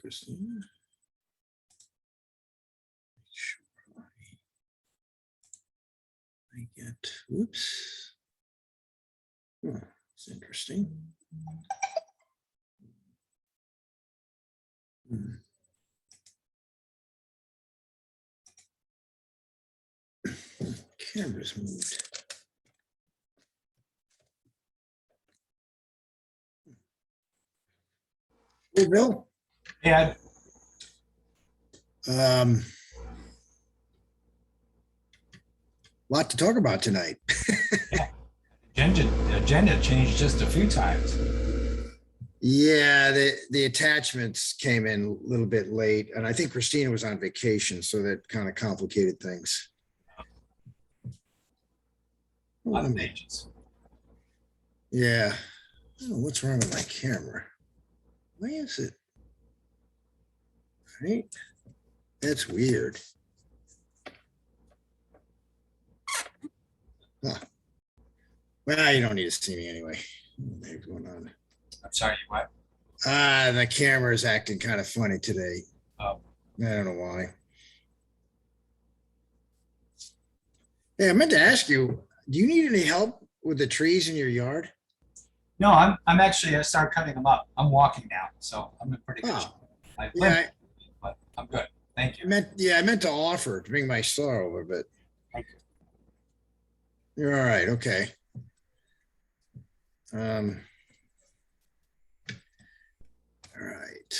Christina. Sure. I get, oops. Oh, it's interesting. Hmm. Camera's moved. Hey, Bill. Yeah, Lot to talk about tonight. agenda changed just a few times. Yeah, the attachments came in a little bit late, and I think Christina was on vacation, so that kind of complicated things. A lot of pages. Yeah. I don't know what's wrong with my camera. Why is it? Right? That's weird. Huh. Well, you don't need to see me anyway. What the heck's going on? I'm sorry, what? The camera is acting kind of funny today. Oh, I don't know why. Hey, I meant to ask you, do you need any help with the trees in your yard? no, I'm actually, I started cutting them up. I'm walking now, so I'm in pretty good Oh, shape. I yeah, limp, but I'm good. Thank you. I meant to offer to bring my saw over, but Thank you. you're all right. Okay. All right.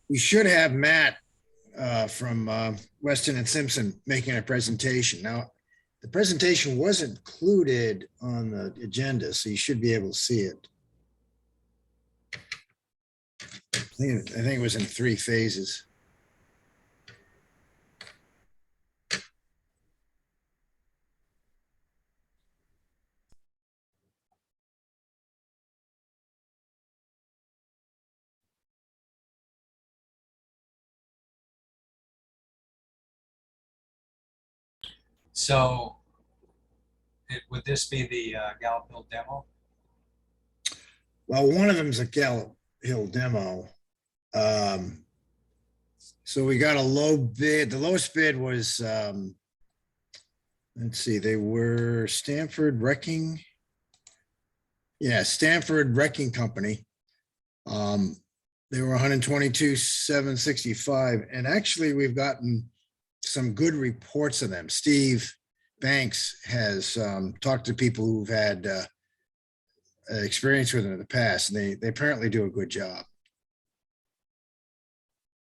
We should have Matt from Weston and Sampson making a presentation. Now, the presentation was included on the agenda, so you should be able to see it. I think it was in 3 phases. So, would this be the Gallup Hill demo? Well, one of them's a Gallup Hill demo. So we got a low bid. The lowest bid was, let's see, they were Stanford Wrecking. Yeah, Stanford Wrecking Company. They were 122,765. And actually, we've gotten some good reports of them. Steve Banks has talked to people who've had experience with them in the past, and they apparently do a good job.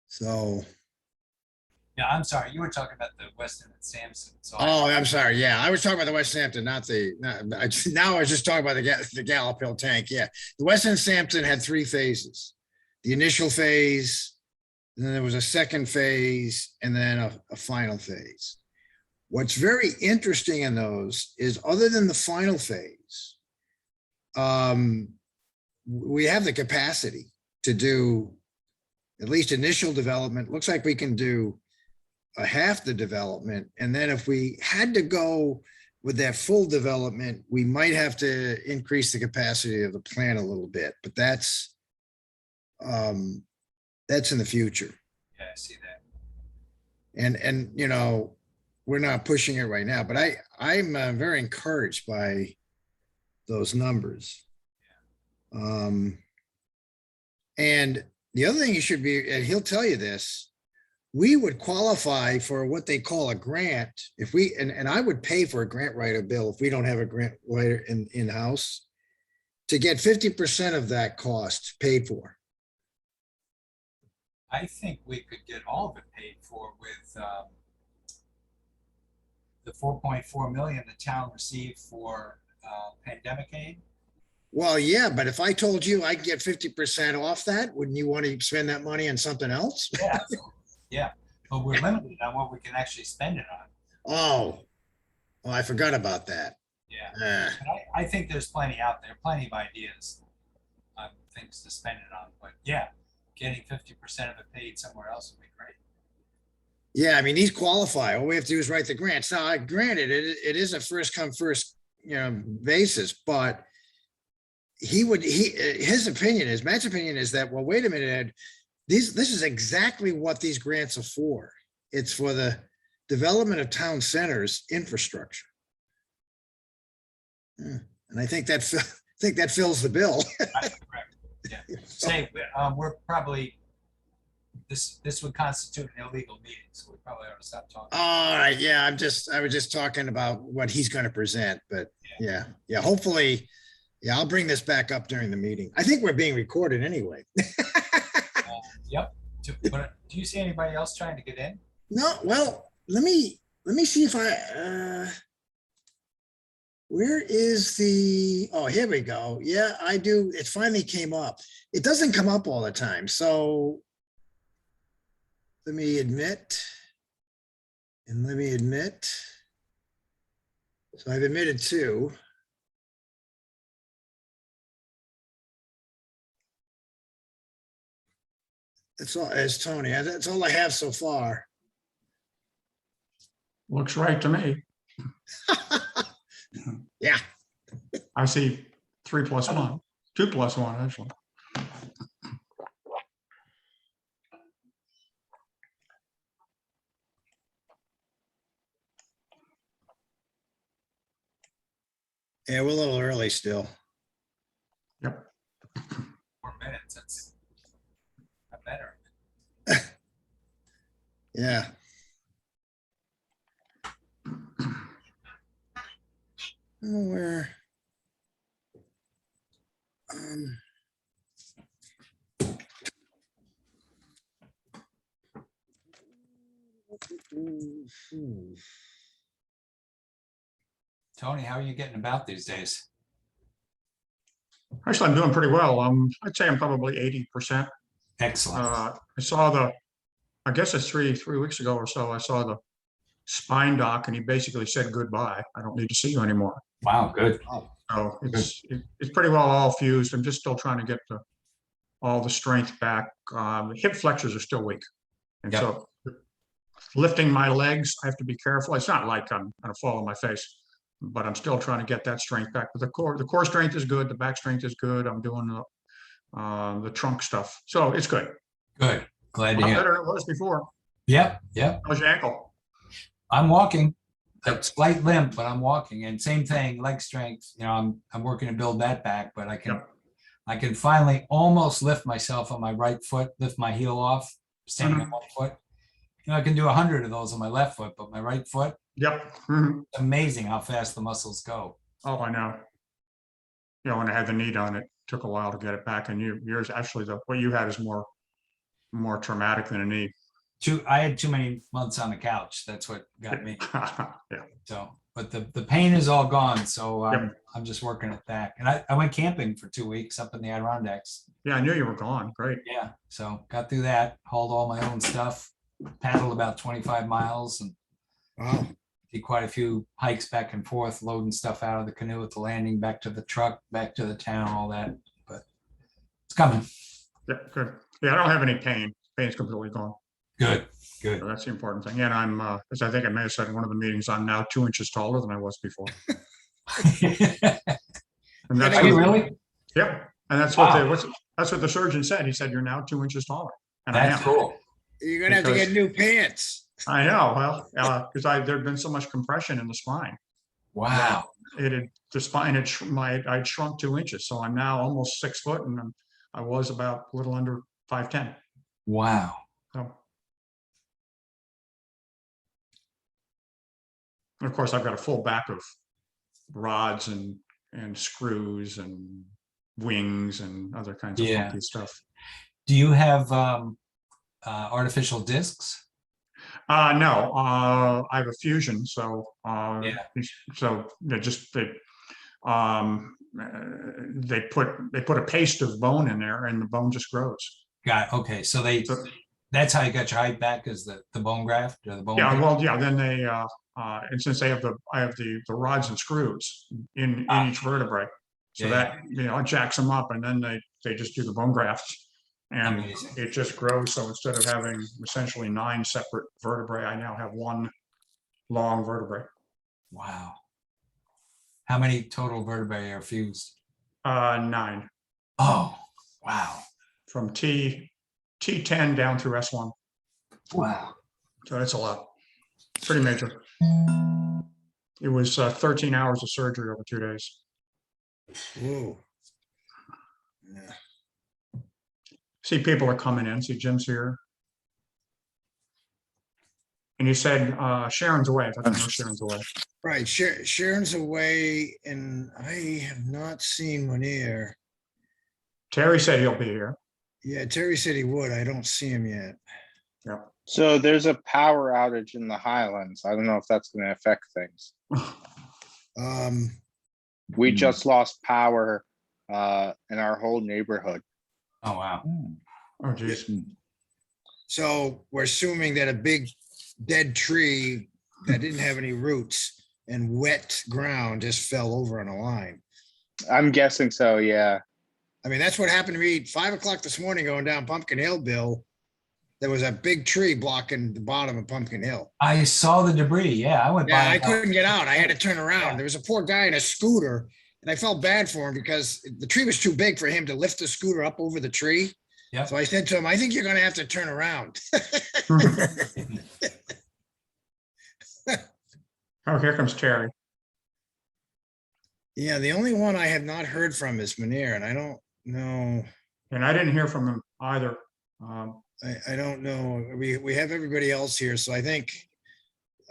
So. Yeah, I'm sorry. You were talking about the Weston and Sampson. So I'm sorry. Yeah, I was talking about the West Hampton, now I was just talking about the Gallup Hill tank. Yeah, the Weston and Sampson had 3 phases. The initial phase, then there was a second phase, and then a final phase. What's very interesting in those is, other than the final phase, we have the capacity to do at least initial development. Looks like we can do a half the development. And then if we had to go with that full development, we might have to increase the capacity of the plant a little bit, but that's in the future. yeah, I see that. And you know, we're not pushing it right now, but I'm very encouraged by those numbers. And the other thing you should be, and he'll tell you this, we would qualify for what they call a grant if we, and I would pay for a grant writer, Bill, if we don't have a grant writer in-house, to get 50% of that cost paid for. I think we could get all of it paid for with the 4.4 million the town received for pandemic aid. Well, yeah, but if I told you I could get 50% off that, wouldn't you want to spend that money on something else? Yeah, yeah, but we're limited on what we can actually spend it on. Oh, I forgot about that. Yeah, and I think there's plenty out there, plenty of ideas on things to spend it on. But yeah, getting 50% of it paid somewhere else would be great. Yeah, I mean, these qualify. All we have to do is write the grants. Now, granted, it is a first come first, basis, but his opinion is, Matt's opinion is that, well, wait a minute, Ed, this is exactly what these grants are for. It's for the development of town centers infrastructure. And I think that fills the bill. Correct. Yeah. Say, we're probably, this would constitute an illegal meeting, so we probably ought to stop talking. All right, yeah, I was just talking about what he's going to present, but yeah, hopefully, yeah, I'll bring this back up during the meeting. I think we're being recorded anyway. Yep. But do you see anybody else trying to get in? No, well, let me see if I, where is the, oh, here we go. Yeah, I do. It finally came up. It doesn't come up all the time. So let me admit, and let me admit. So I've admitted two. That's all, as Tony, that's all I have so far. Looks right to me. Yeah. I see 3+1, 2+1, actually. Yeah, we're a little early still. Yep. 4 minutes, that's not better. Yeah. Where? Tony, how are you getting about these days? Actually, I'm doing pretty well. I'd say I'm probably 80%. Excellent. I saw I guess it's three weeks ago or so, I saw the spine doc and he basically said goodbye. I don't need to see you anymore. Wow, good. So it's pretty well all fused. I'm just still trying to get all the strength back. Hip flexors are still weak. And Yep. so lifting my legs, I have to be careful. It's not like I'm going to fall on my face, but I'm still trying to get that strength back. But the core strength is good. The back strength is good. I'm doing the trunk stuff. So it's good. Good. Glad A to lot hear. better than it was before. Yep. How's your ankle? I'm walking. A slight limp, but I'm walking. And same thing, leg strength. You know, I'm working to build that back, but I can finally almost lift myself on my right foot, lift my heel off, standing on one foot. You know, I can do 100 of those on my left foot, but my right foot, Yep. it's amazing how fast the muscles go. Oh, I know. You know, when I had the knee done, it took a while to get it back. And yours actually, what you had is more traumatic than a knee. I had too many months on the couch. That's what got me. Yeah. So, but the pain is all gone. So Yep. I'm just working it back. And I went camping for 2 weeks up in the Adirondacks. Yeah, I knew you were gone. Great. Yeah. So got through that, hauled all my own stuff, paddled about 25 miles and Wow. did quite a few hikes back and forth, loading stuff out of the canoe at the landing, back to the truck, back to the town, all that. But it's coming. Yeah, good. Yeah, I don't have any pain. Pain's completely gone. Good. So that's the important thing. And I'm, as I think I may have said in one of the meetings, I'm now 2 inches taller than I was before. And that's Are you really? Yep. And that's Wow. that's what the surgeon said. He said, you're now 2 inches taller. And That's I am. cool. You're gonna have to get new pants. I know. Well, because there'd been so much compression in the spine. Wow. The spine I'd shrunk 2 inches. So I'm now almost 6 foot and I was about a little under 5'10". Wow. So. And of course, I've got a full back of rods and screws and wings and other kinds of funky stuff. Do you have artificial discs? No, I have a fusion. So so they put a paste of bone in there, and the bone just grows. Got it. Okay, so that's how you got your height back, is the bone graft or the bone? Yeah, graft? well, yeah. Then they and since I have the rods and screws in each vertebrae, so that it jacks them up, and then they just do the bone graft, and Amazing. it just grows. So instead of having essentially 9 separate vertebrae, I now have one long vertebrae. Wow. How many total vertebrae are fused? 9 Oh, wow. from T10 down through S1. Wow. So that's a lot. Pretty major. It was 13 hours of surgery over 2 days. Whoa. Yeah. See, people are coming in. See, Jim's here. And you said Sharon's away. I know Sharon's away. Right, Sharon's away, and I have not seen Monier. Terry said he'll be here. Yeah, Terry said he would. I don't see him yet. Yeah. So there's a power outage in the Highlands. I don't know if that's going to affect things. We just lost power in our whole neighborhood. Oh, wow. Oh, geez. So we're assuming that a big dead tree that didn't have any roots and wet ground just fell over on a line. I'm guessing so, yeah. I mean, that's what happened to me at 5 o'clock this morning going down Pumpkin Hill, Bill. There was a big tree blocking the bottom of Pumpkin Hill. I saw the debris. Yeah, I went Yeah, by. I couldn't get out. I had to turn around. There was a poor guy in a scooter, and I felt bad for him because the tree was too big for him to lift the scooter up over the tree. Yep. So I said to him, I think you're going to have to turn around. Oh, here comes Terry. Yeah, the only one I have not heard from is Monier, and I don't know. And I didn't hear from him either. I don't know. We have everybody else here, so I think,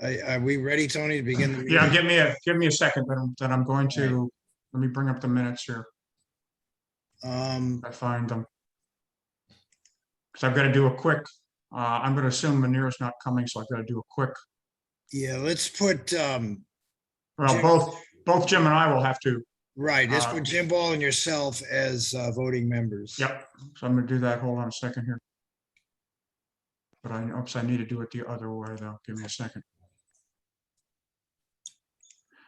are we ready, Tony, to begin the meeting? Yeah, give me a second, then I'm going to, let me bring up the minutes here. I find them. Because I've got to do a quick, I'm going to assume Manier's not coming, so I've got to do a quick. Yeah, let's put, Well, Jim- both Jim and I will have to. right, let's put Jim Ball and yourself as voting members. Yep. So I'm going to do that. Hold on a second here. But I need to do it the other way though. Give me a second.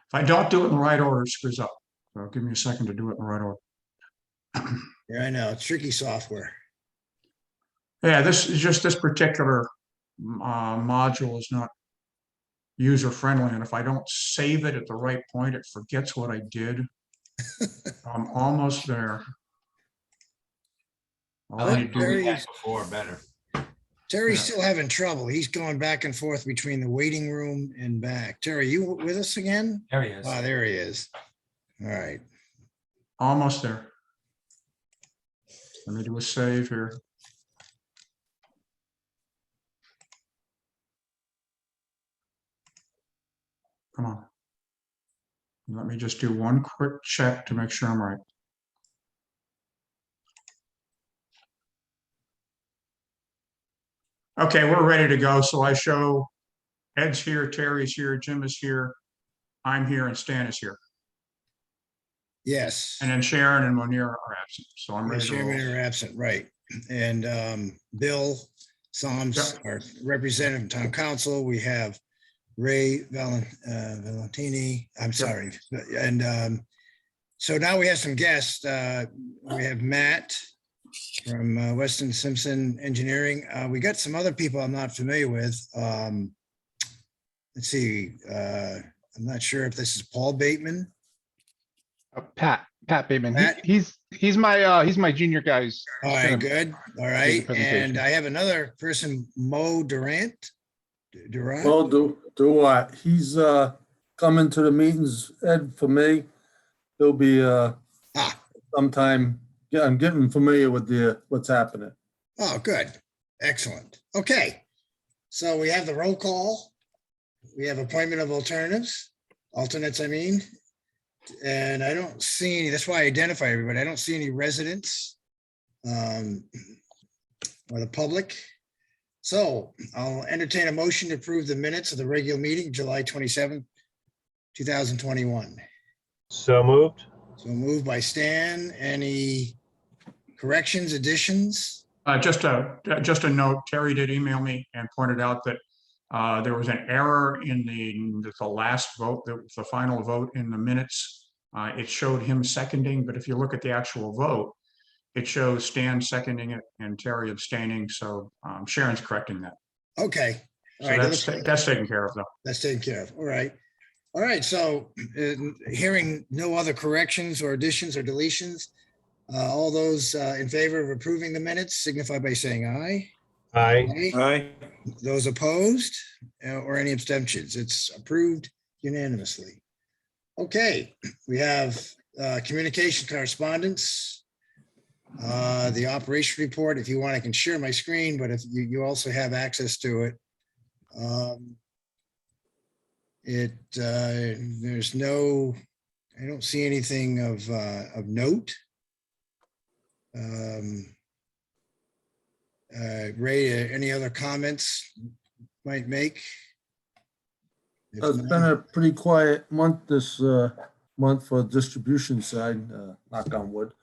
If I don't do it in the right order, it screws up. So give me a second to do it in the right order. Yeah, I know, it's tricky software. Yeah, this is just this particular module is not user friendly, and if I don't save it at the right point, it forgets what I did. I'm almost there. All I need to do is- Terry's Before, better. Terry's still having trouble. He's going back and forth between the waiting room and back. Terry, you with us again? There he is. Ah, there he is. All right. Almost there. Let me do a save here. Come on. Let me just do one quick check to make sure I'm right. Okay, we're ready to go. So I show Ed's here, Terry's here, Jim is here, I'm here, and Stan is here. Yes. And then Sharon and Monier are absent. So I'm The ready to chairman roll. are absent, right. And Bill Soms, our representative of town council. We have Ray Valentini, I'm sorry. And so now we have some guests. We have Matt from Weston Simpson Engineering. We got some other people I'm not familiar with. Let's see, I'm not sure if this is Paul Bateman. Pat Bateman. Pat? He's my junior guy's. All right, good. All right. presentation. And I have another person, Mo Durant. Durant? Well, do what? He's coming to the meetings, Ed, for me. He'll be sometime. Yeah, I'm getting familiar with what's happening. Oh, good. Excellent. Okay. So we have the roll call. We have appointment of alternates, I mean. And I don't see any, that's why I identify everybody. I don't see any residents or the public. So I'll entertain a motion to approve the minutes of the regular meeting, July 27th, 2021. So moved. So moved by Stan. Any corrections, additions? Just a note, Terry did email me and pointed out that there was an error in the last vote, the final vote in the minutes. It showed him seconding, but if you look at the actual vote, it shows Stan seconding it and Terry abstaining. So Sharon's correcting that. Okay. All So right. that's taken care of though. That's taken care of. All right. All right, so hearing no other corrections or additions or deletions, all those in favor of approving the minutes signify by saying aye. Aye. Aye. Those opposed or any abstentions, it's approved unanimously. Okay, we have communication correspondence. The operation report, if you want, I can share my screen, but if you also have access to it. There's no, I don't see anything of note. Ray, any other comments might make? If It's not- been a pretty quiet month this month for distribution side, knock on wood.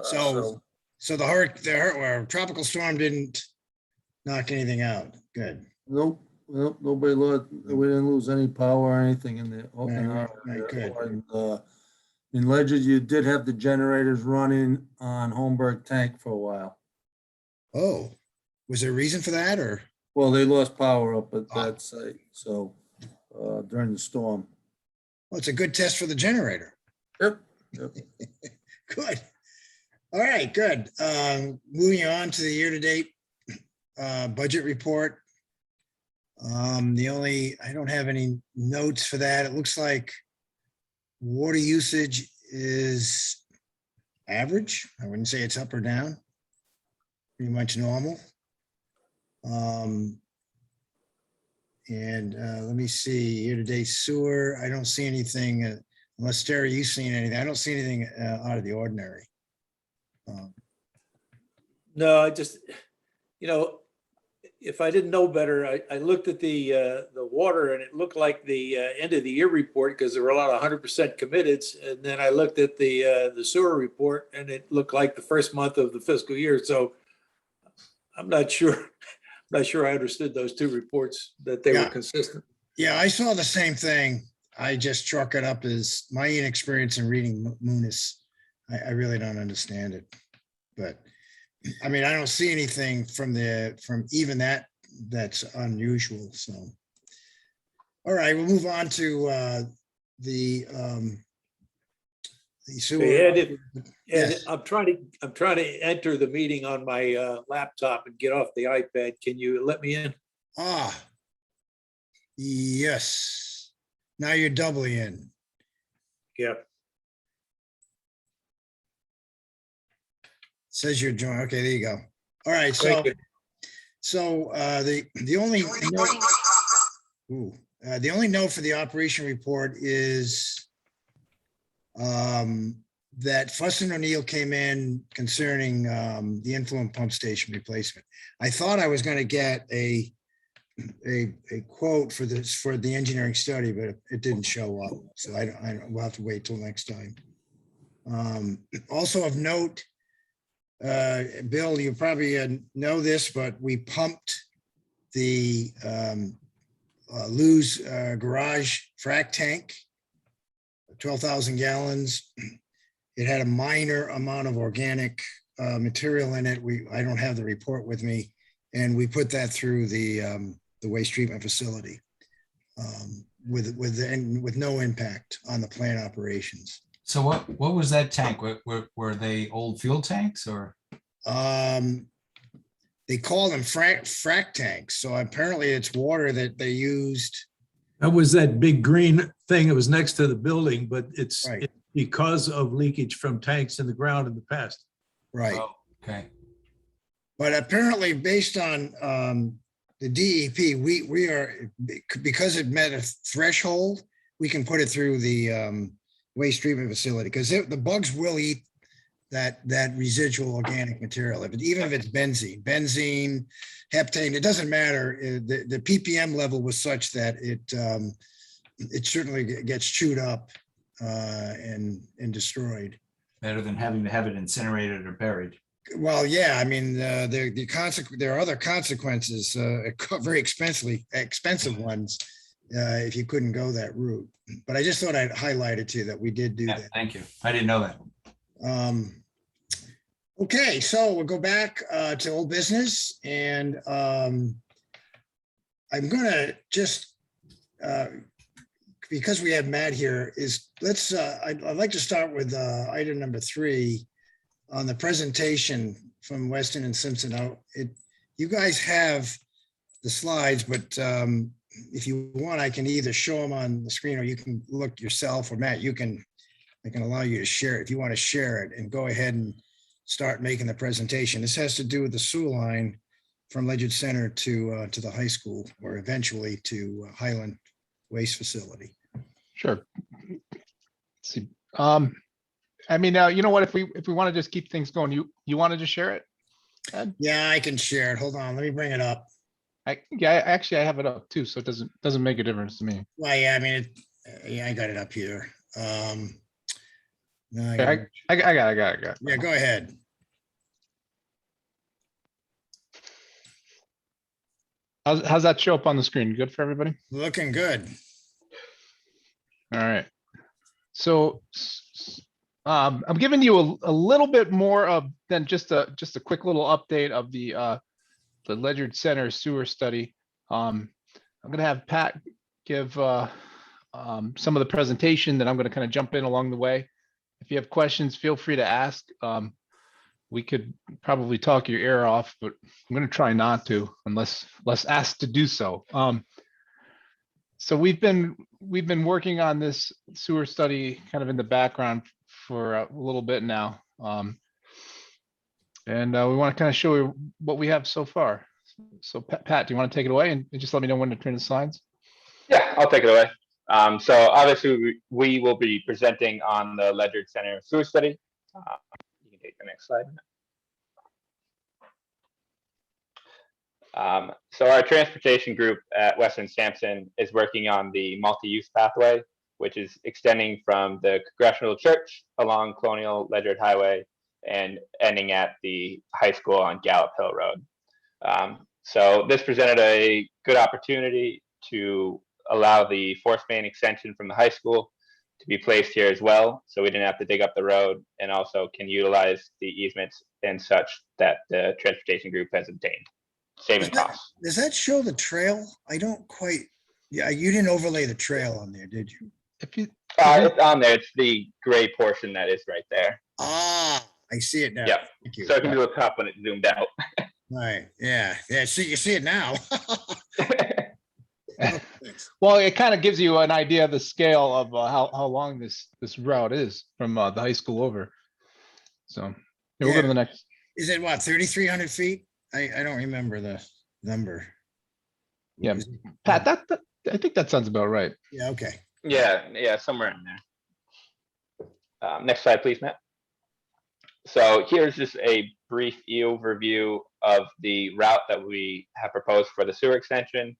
So the tropical storm didn't knock anything out. Good. Nope, nobody lost, we didn't lose any power or anything in the. Right, good. In Ledyard, you did have the generators running on Holmberg Tank for a while. Oh, was there a reason for that or? Well, they lost power up at that site, so during the storm. Well, it's a good test for the generator. Yep. Good. All right, good. Moving on to the year-to-date budget report. I don't have any notes for that. It looks like water usage is average. I wouldn't say it's up or down. Pretty much normal. Let me see, year-to-date sewer, I don't see anything, unless Terry, you've seen anything. I don't see anything out of the ordinary. No, I just, if I didn't know better, I looked at the water and it looked like the end of the year report because there were a lot of 100% committed. And then I looked at the sewer report and it looked like the first month of the fiscal year. So I'm not sure I understood those two reports, that they were Yeah. consistent. Yeah, I saw the same thing. I just chalk it up as my inexperience in reading Munis. I really don't understand it. But I mean, I don't see anything from even that's unusual. So, all right, we'll move on to the sewer. Ed, Yes. I'm trying to enter the meeting on my laptop and get off the iPad. Can you let me in? Yes. Now you're doubly in. Yeah. Says you're joined. Okay, there you go. All right, so Thank you. the only note, the only note for the operation report is that Fuss and O'Neill came in concerning the influent pump station replacement. I thought I was going to get a quote for the engineering study, but it didn't show up. So we'll have to wait till next time. Also of note, Bill, you probably know this, but we pumped the Lou's garage frac tank, 12,000 gallons. It had a minor amount of organic material in it. I don't have the report with me, and we put that through the waste treatment facility with no impact on the plant operations. So what was that tank? Were they old fuel tanks or? They call them frac tanks. So apparently it's water that they used. That was that big green thing that was next to the building, but it's Right. because of leakage from tanks in the ground in the past. Right. Oh, okay. But apparently based on the DEP, we are, because it met a threshold, we can put it through the waste treatment facility, because the bugs will eat that residual organic material. Even if it's benzene, heptane, it doesn't matter. The ppm level was such that it certainly gets chewed up and destroyed. Better than having to have it incinerated or buried. Well, yeah, I mean, there are other consequences, very expensive ones, if you couldn't go that route. But I just thought I'd highlight it to you that we did do Yeah, that. thank you. I didn't know that. Okay, so we'll go back to old business, and I'm gonna just because we have Matt here, is let's, I'd like to start with item number 3 on the presentation from Weston and Simpson. Now, you guys have the slides, but if you want, I can either show them on the screen or you can look yourself, or Matt, I can allow you to share it if you want to share it, and go ahead and start making the presentation. This has to do with the sewer line from Ledyard Center to the high school, or eventually to Highland Waste Facility. Sure. Let's see. I mean, you know what, if we want to just keep things going, you want to just share it? Ed? Yeah, I can share it. Hold on, let me bring it up. Actually, I have it up too, so it doesn't make a difference to me. Well, yeah, I mean, yeah, I got it up here. No, I got it. yeah, go ahead. How's that show up on the screen? Good for everybody? Looking good. All right. So I'm giving you a little bit more of than just a quick little update of the Ledyard Center sewer study. I'm gonna have Pat give some of the presentation, then I'm gonna kind of jump in along the way. If you have questions, feel free to ask. We could probably talk your ear off, but I'm gonna try not to unless asked to do so. So we've been working on this sewer study kind of in the background for a little bit now. And we want to kind of show you what we have so far. So Pat, do you want to take it away and just let me know when to turn the slides? Yeah, I'll take it away. So obviously we will be presenting on the Ledyard Center sewer study. You can take the next slide. So our transportation group at Weston Sampson is working on the multi-use pathway, which is extending from the Congressional Church along Colonial Ledyard Highway and ending at the high school on Gallup Hill Road. So this presented a good opportunity to allow the force main extension from the high school to be placed here as well, so we didn't have to dig up the road, and also can utilize the easements and such that the transportation group has obtained, saving costs. Does that show the trail? I don't quite, yeah, you didn't overlay the trail on there, did you? If you It's on there. It's the gray portion that is right there. Ah, I see it now. Yeah. Thank you. So it can be looked up when it's zoomed out. Right, yeah, see, you see it now. well, it kind of gives you an idea of the scale of how long this route is from the high school over. So we'll go to the next. Is it what, 3,300 feet? I don't remember the number. Yeah, Pat, that I think that sounds about right. Yeah, okay. Yeah, somewhere in there. Next slide, please, Matt. So here's just a brief overview of the route that we have proposed for the sewer extension,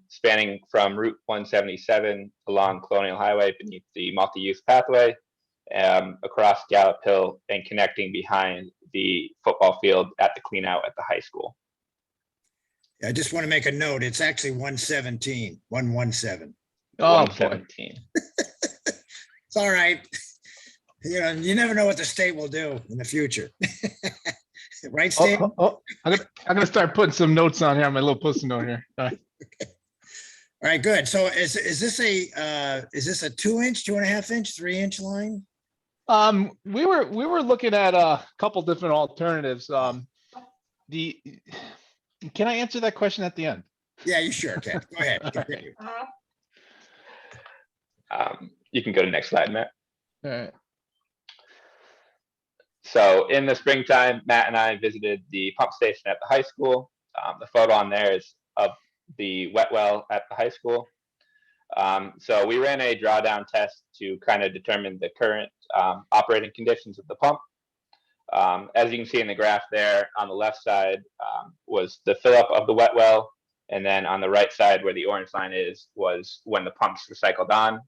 spanning from Route 177 along Colonial Highway beneath the multi-use pathway, across Gallup Hill and connecting behind the football field at the clean out at the high school. I just want to make a note. It's actually 117. Oh, 117. It's all right. You know, you never know what the state will do in the future. Right, Steve? I'm gonna start putting some notes on here on my little post-it note here. All right, good. So is this a 2-inch, 2.5-inch, 3-inch line? We were looking at a couple different alternatives. Can I answer that question at the end? Yeah, you sure can. Go ahead. Continue. You can go to the next slide, Matt. All right. So in the springtime, Matt and I visited the pump station at the high school. The photo on there is of the wet well at the high school. So we ran a drawdown test to kind of determine the current operating conditions of the pump. As you can see in the graph there, on the left side was the fill up of the wet well. And then on the right side where the orange line is was when the pumps were cycled on.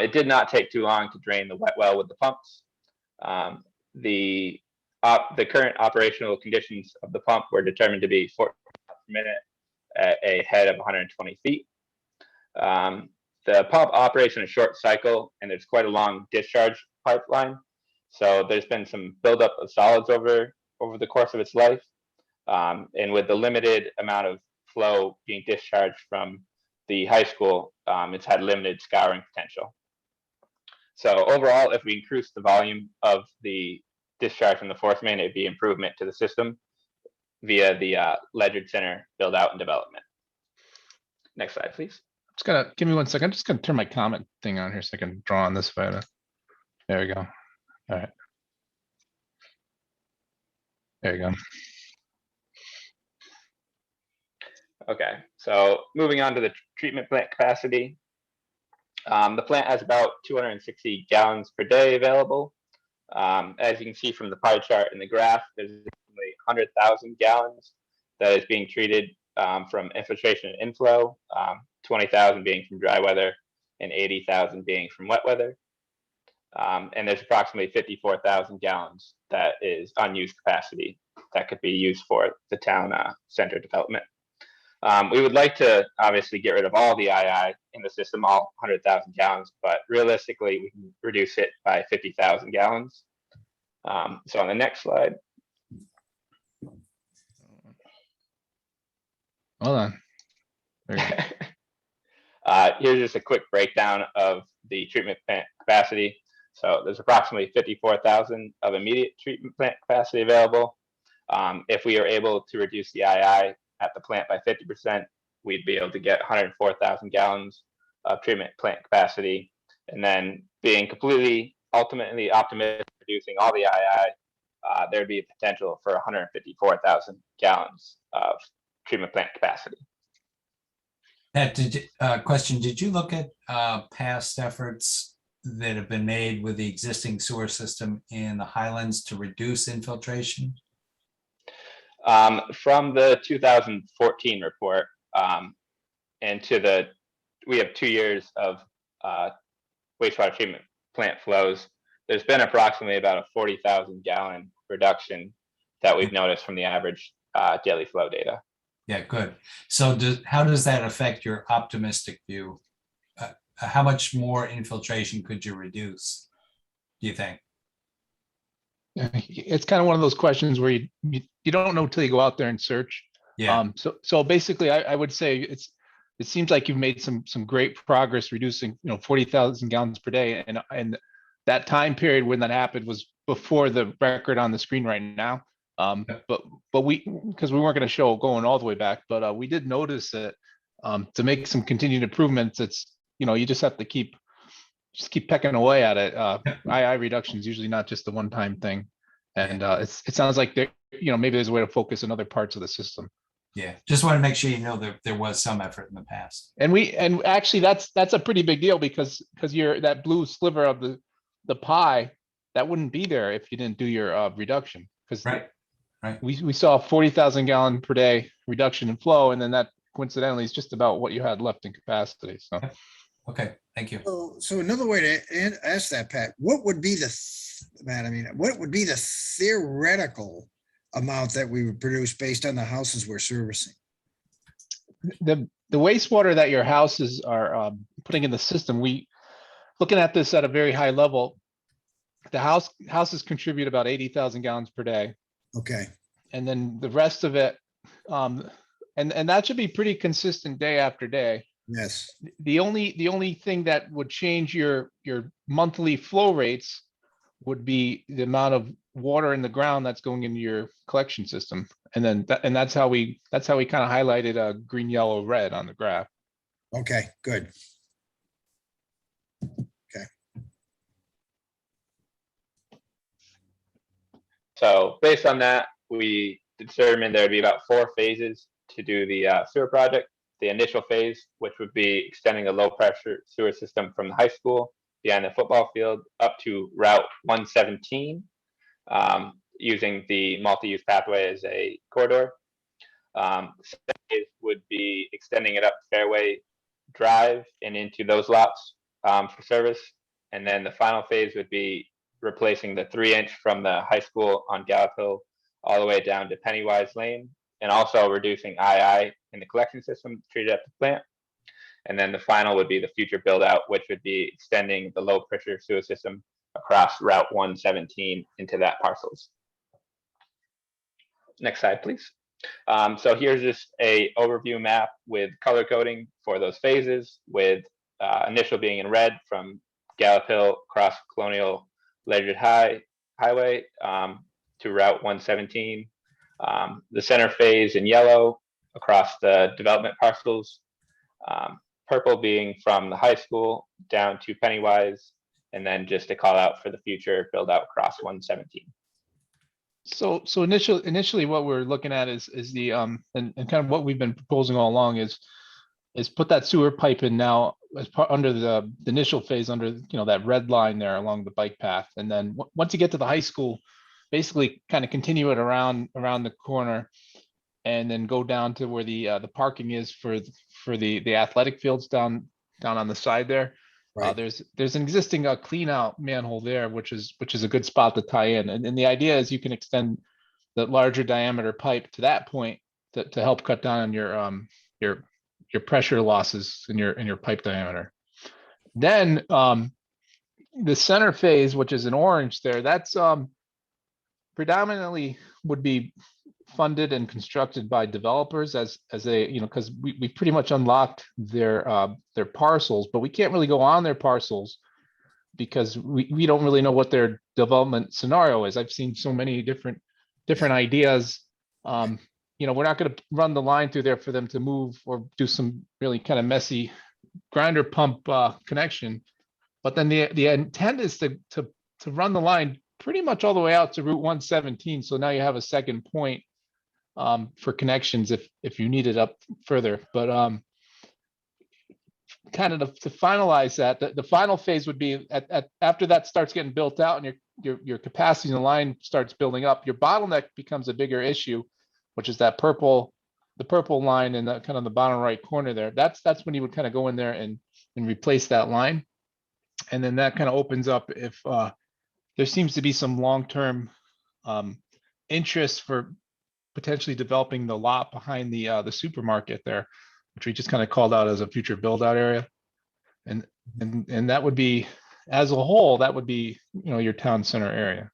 It did not take too long to drain the wet well with the pumps. The current operational conditions of the pump were determined to be 4 per minute at a head of 120 feet. The pump operates in a short cycle and there's quite a long discharge pipeline. So there's been some buildup of solids over the course of its life. And with the limited amount of flow being discharged from the high school, it's had limited scouring potential. So overall, if we increase the volume of the discharge from the force main, it'd be improvement to the system via the Ledyard Center build out and development. Next slide, please. Just gonna, give me 1 second. I'm just gonna turn my comment thing on here so I can draw on this photo. There we go. All right. There you go. Okay, so moving on to the treatment plant capacity. The plant has about 260 gallons per day available. As you can see from the pie chart in the graph, there's approximately 100,000 gallons that is being treated from infiltration and inflow, 20,000 being from dry weather and 80,000 being from wet weather. And there's approximately 54,000 gallons that is unused capacity that could be used for the town center development. We would like to obviously get rid of all the II in the system, all 100,000 gallons, but realistically, we can reduce it by 50,000 gallons. So on the next slide. Hold on. There you go. Here's just a quick breakdown of the treatment plant capacity. So there's approximately 54,000 of immediate treatment plant capacity available. If we are able to reduce the II at the plant by 50%, we'd be able to get 104,000 gallons of treatment plant capacity. And then being completely ultimately optimistic, reducing all the II, there'd be a potential for 154,000 gallons of treatment plant capacity. Pat, question, did you look at past efforts that have been made with the existing sewer system in the Highlands to reduce infiltration? From the 2014 report, and we have 2 years of wastewater treatment plant flows. There's been approximately about a 40,000 gallon reduction that we've noticed from the average daily flow data. Yeah, good. So how does that affect your optimistic view? How much more infiltration could you reduce, do you think? It's kind of one of those questions where you don't know till you go out there and search. Yeah. So basically, I would say it seems like you've made some great progress reducing 40,000 gallons per day, and that time period when that happened was before the record on the screen right now. But because we weren't going to show going all the way back, but we did notice that to make some continued improvements, it's you just have to keep pecking away at it. II reduction is usually not just a one-time thing, and it sounds like maybe there's a way to focus on other parts of the system. Yeah, just want to make sure that there was some effort in the past. And actually that's a pretty big deal because that blue sliver of the pie that wouldn't be there if you didn't do your reduction. Because right. We saw 40,000 gallon per day reduction in flow, and then that coincidentally is just about what you had left in capacity. So. Okay, thank you. So another way to ask that, Pat, what would be what would be the theoretical amount that we would produce based on the houses we're servicing? The wastewater that your houses are putting in the system, looking at this at a very high level, the houses contribute about 80,000 gallons per day. Okay. And then the rest of it, and that should be pretty consistent day after day. Yes. The only thing that would change your monthly flow rates would be the amount of water in the ground that's going into your collection system, and that's how we kind of highlighted green, yellow, red on the graph. Okay, good. Okay. So based on that, we determined there would be about 4 phases to do the sewer project. The initial phase, which would be extending a low pressure sewer system from the high school behind the football field up to Route 117, using the multi-use pathway as a corridor. Second phase would be extending it up Fairway Drive and into those lots for service. And then the final phase would be replacing the 3-inch from the high school on Gallup Hill all the way down to Pennywise Lane, and also reducing II in the collection system treated at the plant. And then the final would be the future build out, which would be extending the low pressure sewer system across Route 117 into that parcels. Next slide, please. So here's just a overview map with color coding for those phases, with initial being in red from Gallup Hill across Colonial Ledyard Highway to Route 117. The center phase in yellow across the development parcels. Purple being from the high school down to Pennywise, and then just a call out for the future build out across 117. So initially what we're looking at is the and kind of what we've been proposing all along is put that sewer pipe in now as part under the initial phase under, you know, that red line there along the bike path. And then once you get to the high school, basically kind of continue it around the corner and then go down to where the parking is for the athletic fields down on the side there. Right. There's an existing clean out manhole there, which is a good spot to tie in. And the idea is you can extend the larger diameter pipe to that point to help cut down on your pressure losses in your pipe diameter. Then the center phase, which is in orange there, that's predominantly would be funded and constructed by developers as a, you know, because we pretty much unlocked their parcels, but we can't really go on their parcels because we don't really know what their development scenario is. I've seen so many different ideas. You know, we're not going to run the line through there for them to move or do some really kind of messy grinder pump connection. But then the intent is to run the line pretty much all the way out to Route 117. So now you have a second point for connections if you need it up further. But kind of to finalize that, the final phase would be after that starts getting built out and your capacity in the line starts building up, your bottleneck becomes a bigger issue, which is that the purple line in the kind of the bottom right corner there. That's when you would kind of go in there and replace that line. And then that kind of opens up if there seems to be some long-term interest for potentially developing the lot behind the supermarket there, which we just kind of called out as a future build-out area. And that would be, as a whole, that would be, you know, your town center area.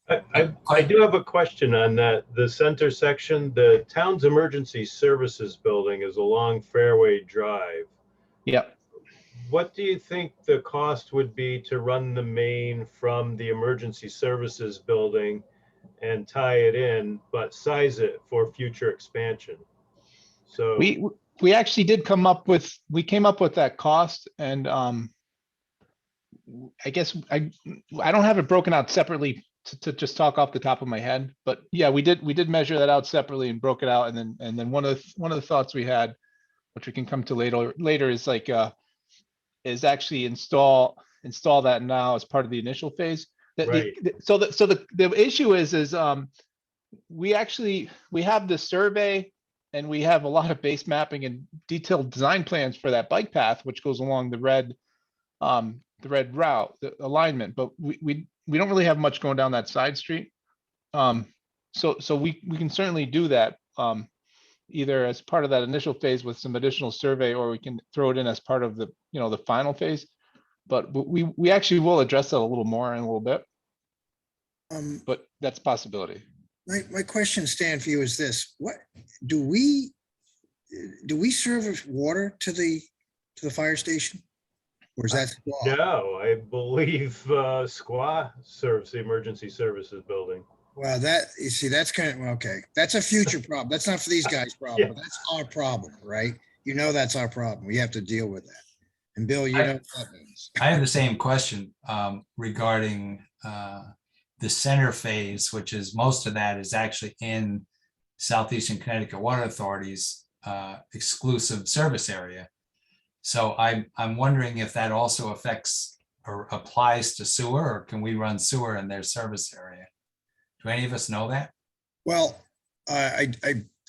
I do have a question on that. The center section, the town's emergency services building is along Fairway Drive. Yep. What do you think the cost would be to run the main from the emergency services building and tie it in, but size it for future expansion? So we actually did come up with that cost, and I guess I don't have it broken out separately to just talk off the top of my head, but yeah, we did measure that out separately and broke it out, and then one of the thoughts we had, which we can come to later, is like is actually install that now as part of the initial phase. Right. So the issue is we have the survey and we have a lot of base mapping and detailed design plans for that bike path, which goes along the red route, the alignment, but we don't really have much going down that side street. So we can certainly do that either as part of that initial phase with some additional survey, or we can throw it in as part of the, you know, the final phase. But we actually will address that a little more in a little bit. But that's a possibility. My question, Stan, for you is this: what do we serve water to the fire station, or is that Squaw? no, I believe Squaw serves the emergency services building. Well, you see, that's kind of, okay. That's a future problem. That's not for these guys' problem, but that's our problem, right? You know, that's our problem. We have to deal with that. And Bill, you know what that means. I have the same question regarding the center phase, which is most of that is actually in Southeastern Connecticut Water Authority's exclusive service area. So I'm wondering if that also affects or applies to sewer, or can we run sewer in their service area? Do any of us know that? Well, I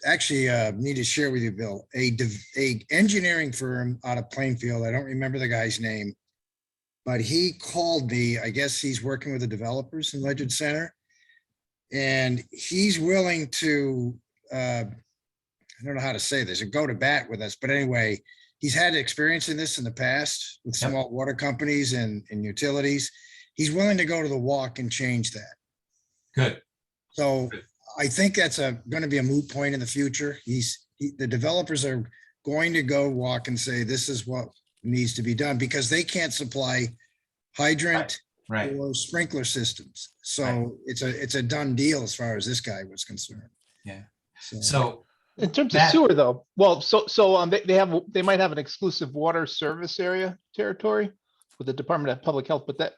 actually need to share with you, Bill, a engineering firm out of Plainfield. I don't remember the guy's name, but he called me. I guess he's working with the developers in Ledyard Center, and he's willing to, I don't know how to say this, or go to bat with us. But anyway, he's had experience in this in the past with small water companies and utilities. He's willing to go to the walk and change that. Good. So I think that's gonna be a moot point in the future. The developers are going to go walk and say, this is what needs to be done, because they can't supply hydrant Right. or sprinkler systems. So Right. it's a done deal as far as this guy was concerned. Yeah. So, So In terms of That- sewer though, well, they might have an exclusive water service area territory with the Department of Public Health, but that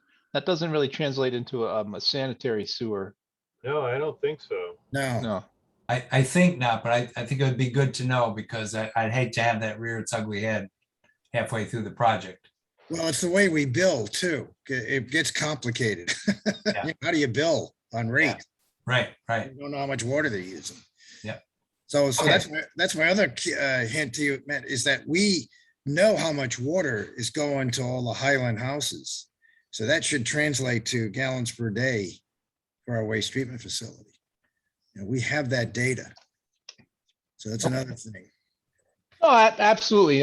doesn't really translate into a sanitary sewer. No, I don't think so. no, No. I think not, but I think it would be good to know, because I'd hate to have that rear its ugly head halfway through the project. well, it's the way we bill too. It gets complicated. Yeah. How do you bill on rate? Right, right. You don't know how much water they're using. Yeah. So Okay. that's my other hint to you, Matt, is that we know how much water is going to all the Highland houses. So that should translate to gallons per day for our waste treatment facility. And we have that data. So that's another thing. Oh, absolutely.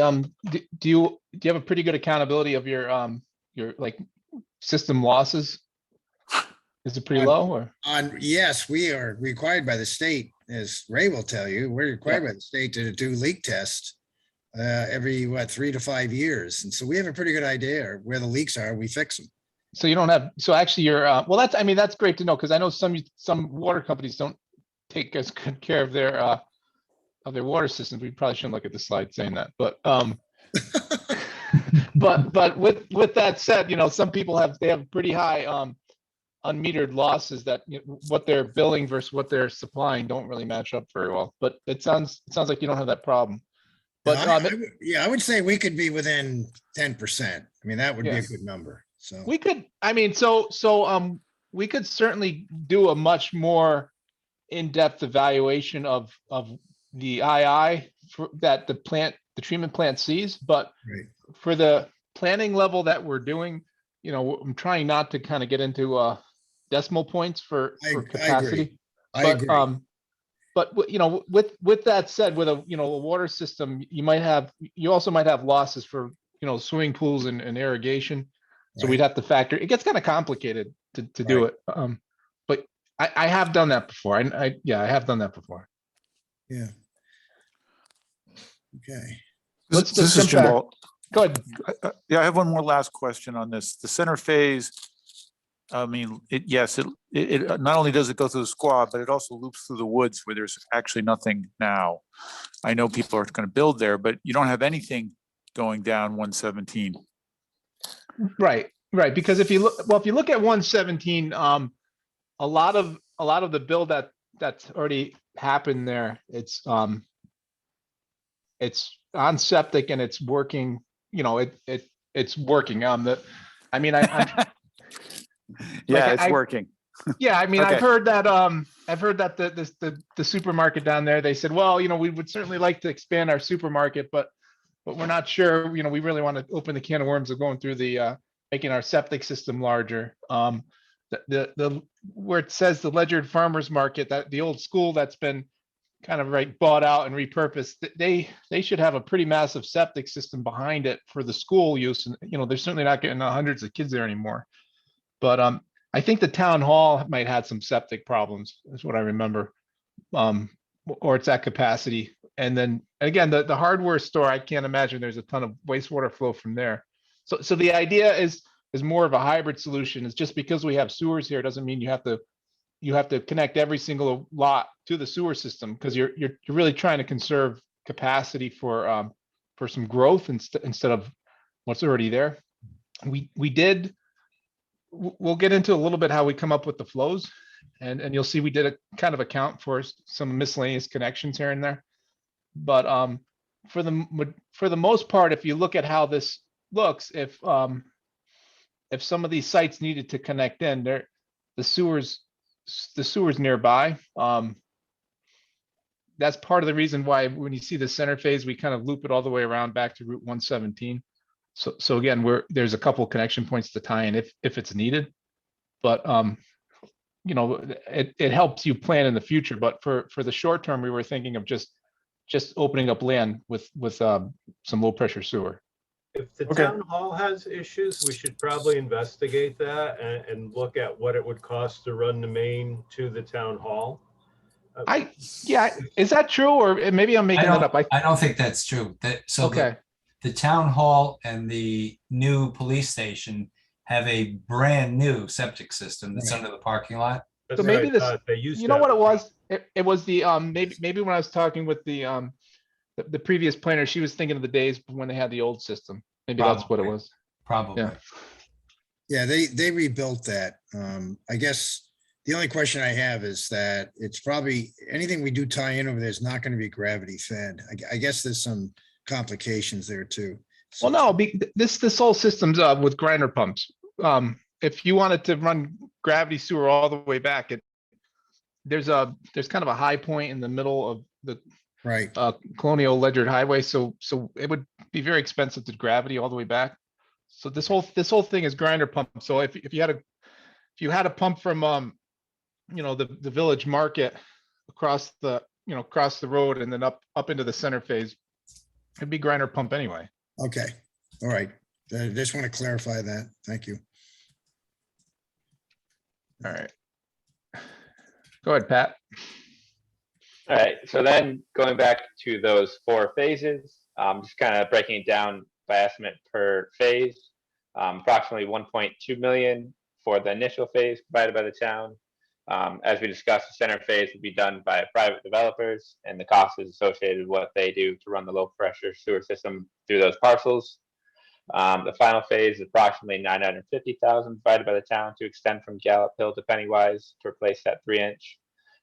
Do you have a pretty good accountability of your like system losses? Is it pretty low or? Yes, we are required by the state, as Ray will tell you, we're required by the state to do leak tests every, 3 to 5 years. And so we have a pretty good idea where the leaks are, we fix them. So you don't have, so actually you're, well, that's great to know, because I know some water companies don't take as good care of their water systems. We probably shouldn't look at the slide saying that, but but with that said, some people have pretty high unmetered losses that what they're billing versus what they're supplying don't really match up very well. But it sounds like you don't have that problem. But I would say we could be within 10%. I mean, that would be a Yes. good number. So we could, we could certainly do a much more in-depth evaluation of the II that the treatment plant sees, but Right. for the planning level that we're doing, I'm trying not to kind of get into decimal points for I agree. capacity. I But agree. with that said, with a water system, you also might have losses for swimming pools and irrigation. So we'd have to factor. It gets kind of complicated to do it. But I have done that before. I have done that before. Yeah. Okay. Let's This just is jump Jim back. Ball. Go ahead. Yeah, I have one more last question on this. The center phase, I mean, it not only does it go through the squad, but it also loops through the woods where there's actually nothing now. I know people are going to build there, but you don't have anything going down 117. Right. Because if you look at 117, a lot of the build that's already happened there, it's on septic and it's working. It's working. I'm Yeah, Like, it's working. Yeah, Okay. I've heard that the supermarket down there, they said, well, we would certainly like to expand our supermarket, but we're not sure, we really want to open the can of worms of going through the making our septic system larger. The where it says the Ledyard Farmers Market, that the old school that's been kind of bought out and repurposed, they should have a pretty massive septic system behind it for the school use. And they're certainly not getting hundreds of kids there anymore. But I think the town hall might have some septic problems, is what I remember. Or it's at capacity. And then again, the hardware store, I can't imagine there's a ton of wastewater flow from there. So the idea is more of a hybrid solution. Is just because we have sewers here doesn't mean you have to connect every single lot to the sewer system, because you're really trying to conserve capacity for some growth instead of what's already there. We'll get into a little bit how we come up with the flows, and you'll see we did a kind of account for some miscellaneous connections here and there. But for the most part, if you look at how this looks, if some of these sites needed to connect in, the sewers nearby. That's part of the reason why when you see the center phase, we kind of loop it all the way around back to Route 117. So again, there's a couple connection points to tie in if it's needed, but it helps you plan in the future. But for the short term, we were thinking of just opening up land with some low pressure sewer. If the Okay. town hall has issues, we should probably investigate that and look at what it would cost to run the main to the town hall. Yeah, is that true? Or maybe I'm making that up. I don't think that's true. Okay, The town hall and the new police station have a brand new septic system that's Right. under the parking lot. That's so what I maybe this, thought. They used you to know what have it was? It was the, maybe when I was talking with the previous planner, she was thinking of the days when they had the old system. Maybe that's what it Probably. was. Probably. Yeah. Yeah, they rebuilt that. I guess the only question I have is that it's probably, anything we do tie in over there is not going to be gravity fed. I guess there's some complications there too. Well, no, this whole system's with grinder pumps. If you wanted to run gravity sewer all the way back, there's kind of a high point in the middle of the Right, Colonial Ledyard Highway, so it would be very expensive to gravity all the way back. So this whole thing is grinder pump. So if you had a pump from the village market across the road and then up into the center phase, it'd be grinder pump anyway. okay, all right. I just want to clarify that. Thank you. All right. Go ahead, Pat. All right, so then going back to those 4 phases, just kind of breaking it down by estimate per phase, approximately 1.2 million for the initial phase provided by the town. As we discussed, the center phase would be done by private developers, and the cost is associated with what they do to run the low pressure sewer system through those parcels. The final phase is approximately 950,000 provided by the town to extend from Gallup Hill to Pennywise to replace that 3-inch.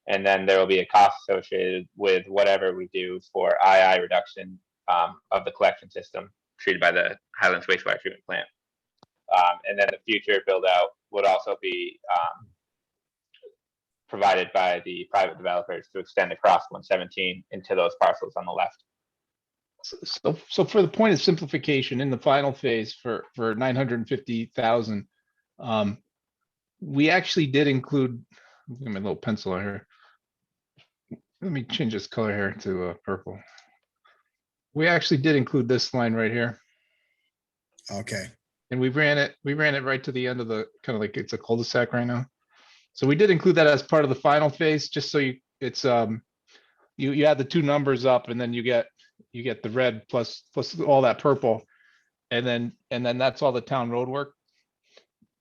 And then there will be a cost associated with whatever we do for II reduction of the collection system treated by the Highlands wastewater treatment plant. And then the future build out would also be provided by the private developers to extend across 117 into those parcels on the left. So for the point of simplification in the final phase for 950,000, we actually did include, give me a little pencil here. Let me change this color here to purple. We actually did include this line right here, Okay, and we ran it right to the end of the, kind of like it's a cul-de-sac right now. So we did include that as part of the final phase, just so you add the 2 numbers up, and then you get the red plus all that purple, and then that's all the town road work.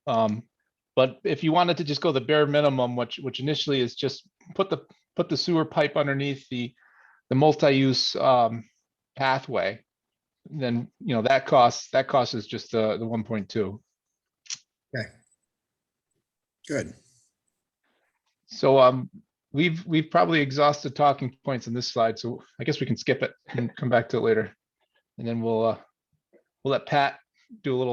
But if you wanted to just go the bare minimum, which initially is just put the sewer pipe underneath the multi-use pathway, then that cost is just the 1.2. okay. Good. So we've probably exhausted talking points on this slide, so I guess we can skip it and come back to it later, and then we'll let Pat do a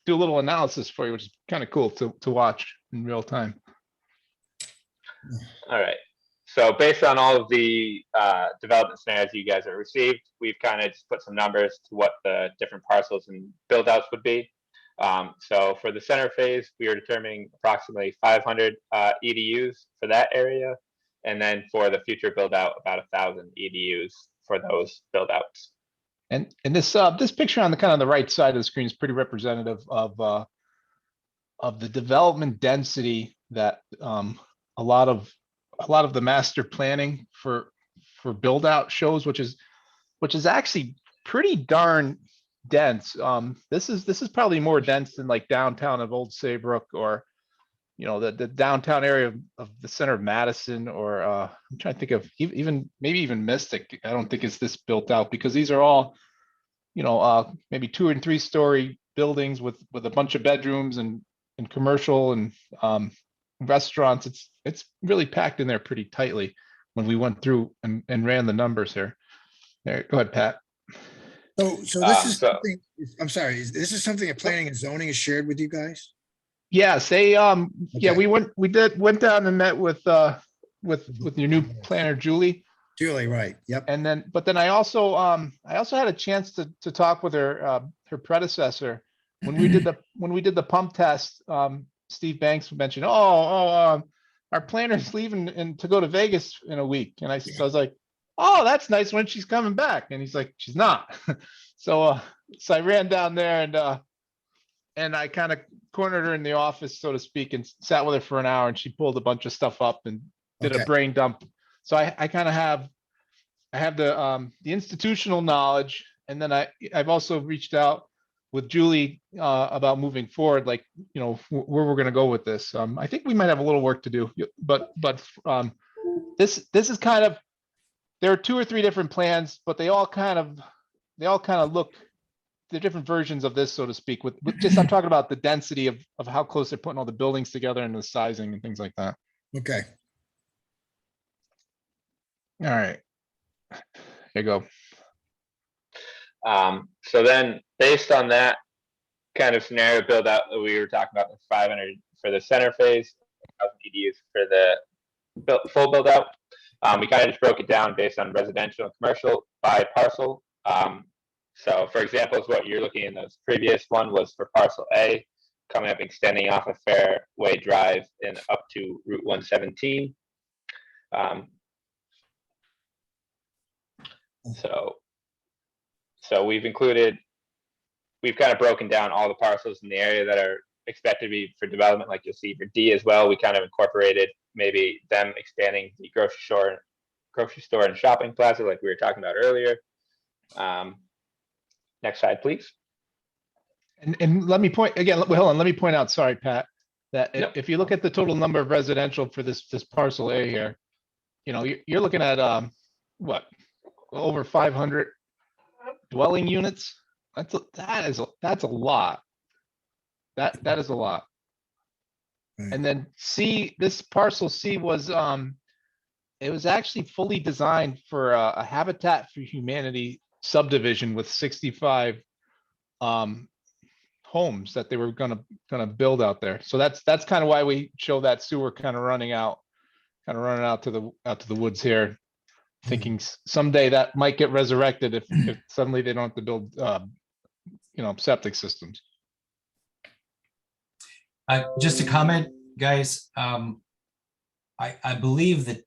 little analysis for you, which is kind of cool to watch in real time. All right. So based on all of the development scenarios you guys have received, we've kind of just put some numbers to what the different parcels and build outs would be. So for the center phase, we are determining approximately 500 EDUs for that area. And then for the future build out, about 1,000 EDUs for those build outs. And this picture on the kind of the right side of the screen is pretty representative of the development density that a lot of the master planning for build out shows, which is actually pretty darn dense. This is probably more dense than like downtown of Old Saybrook, or the downtown area of the center of Madison, or I'm trying to think of maybe even Mystic. I don't think it's this built out, because these are all maybe 2 and 3 story buildings with a bunch of bedrooms and commercial and restaurants. It's really packed in there pretty tightly when we went through and ran the numbers here. There, go ahead, Pat. So this is something, I'm sorry, this is something that planning and zoning has shared with you guys? Yes, they yeah, Okay. we went down and met with your new planner, Julie. Julie, right, yep. And but then I also had a chance to talk with her predecessor when we did the pump test. Steve Banks mentioned, our planner's leaving and to go to Vegas in a week, and I was like, oh, that's nice, when she's coming back, and he's like, she's not. So so I ran down there and I kind of cornered her in the office, so to speak, and sat with her for an hour, and she pulled a bunch of stuff up and did Okay. a brain dump. So I kind of have, I have the institutional knowledge, and then I've also reached out with Julie about moving forward, like, you know, where we're gonna go with this. I think we might have a little work to do, but this is kind of, there are 2 or 3 different plans, but they all kind of look, they're different versions of this, so to speak, with just, I'm talking about the density of how close they're putting all the buildings together and the sizing and things like that. Okay. All right. There you go. So then, based on that kind of scenario build out that we were talking about, the 500 for the center phase, 1,000 EDUs for the full build out, we kind of just broke it down based on residential and commercial by parcel. So for example, what you're looking in the previous one was for parcel A, coming up, extending off of Fairway Drive and up to Route 117. So we've kind of broken down all the parcels in the area that are expected to be for development, like you'll see for D as well. We kind of incorporated maybe them expanding the grocery store and shopping plaza like we were talking about earlier. Next slide, please. And let me point again, hold on, let me point out, sorry, Pat, that Yep. if you look at the total number of residential for this parcel A here, you know, you're looking at what, over 500 dwelling units. That's a lot. That is a lot. Right. And then C, this parcel C was it was actually fully designed for a Habitat for Humanity subdivision with 65 homes that they were gonna build out there. So that's kind of why we show that sewer kind of running out to the woods here, thinking someday that might get resurrected if suddenly they don't have to build you know, septic systems. Just a comment, guys. I believe that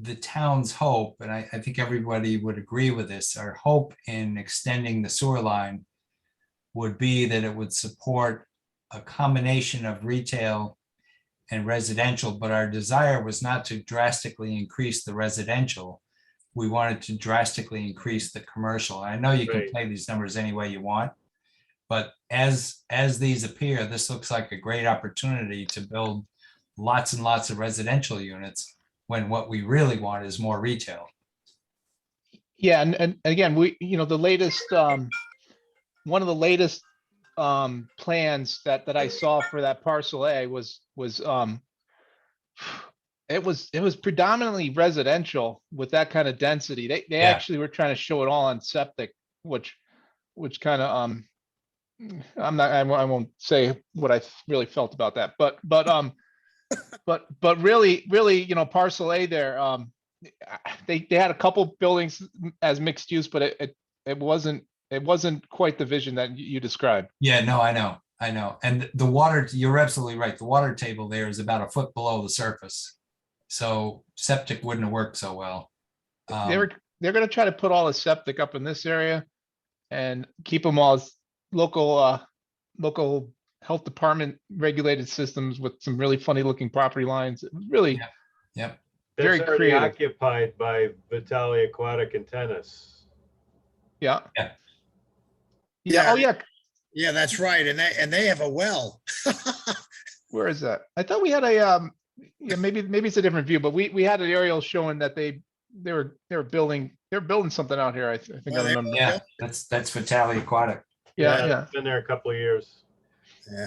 the town's hope, and I think everybody would agree with this, our hope in extending the sewer line would be that it would support a combination of retail and residential, but our desire was not to drastically increase the residential. We wanted to drastically increase the commercial. I know you can Right. play these numbers any way you want, but as these appear, this looks like a great opportunity to build lots and lots of residential units when what we really want is more retail. Yeah, and again, we, you know, the latest one of the latest plans that I saw for that parcel A was it was predominantly residential with that kind of density. They Yeah. actually were trying to show it all on septic, which kind of I won't say what I really felt about that, but really, you know, parcel A there, they had a couple buildings as mixed use, but it wasn't quite the vision that you described. Yeah, no, I know. And the water, you're absolutely right. The water table there is about a foot below the surface. So septic wouldn't have worked so well. They're gonna try to put all the septic up in this area and keep them all as local health department regulated systems with some really funny looking property lines. It was really, Yep. Very That's already creative. occupied by VIII Aquatic and Tennis. yeah. Yeah. Yeah, oh yeah, Yeah, that's right. And they have a well. where is that? I thought we had a yeah, maybe it's a different view, but we had an aerial showing that they were building something out here. I think I Well, they- remember. Yeah, that's VIII Aquatic. Yeah. It's been there a couple of years.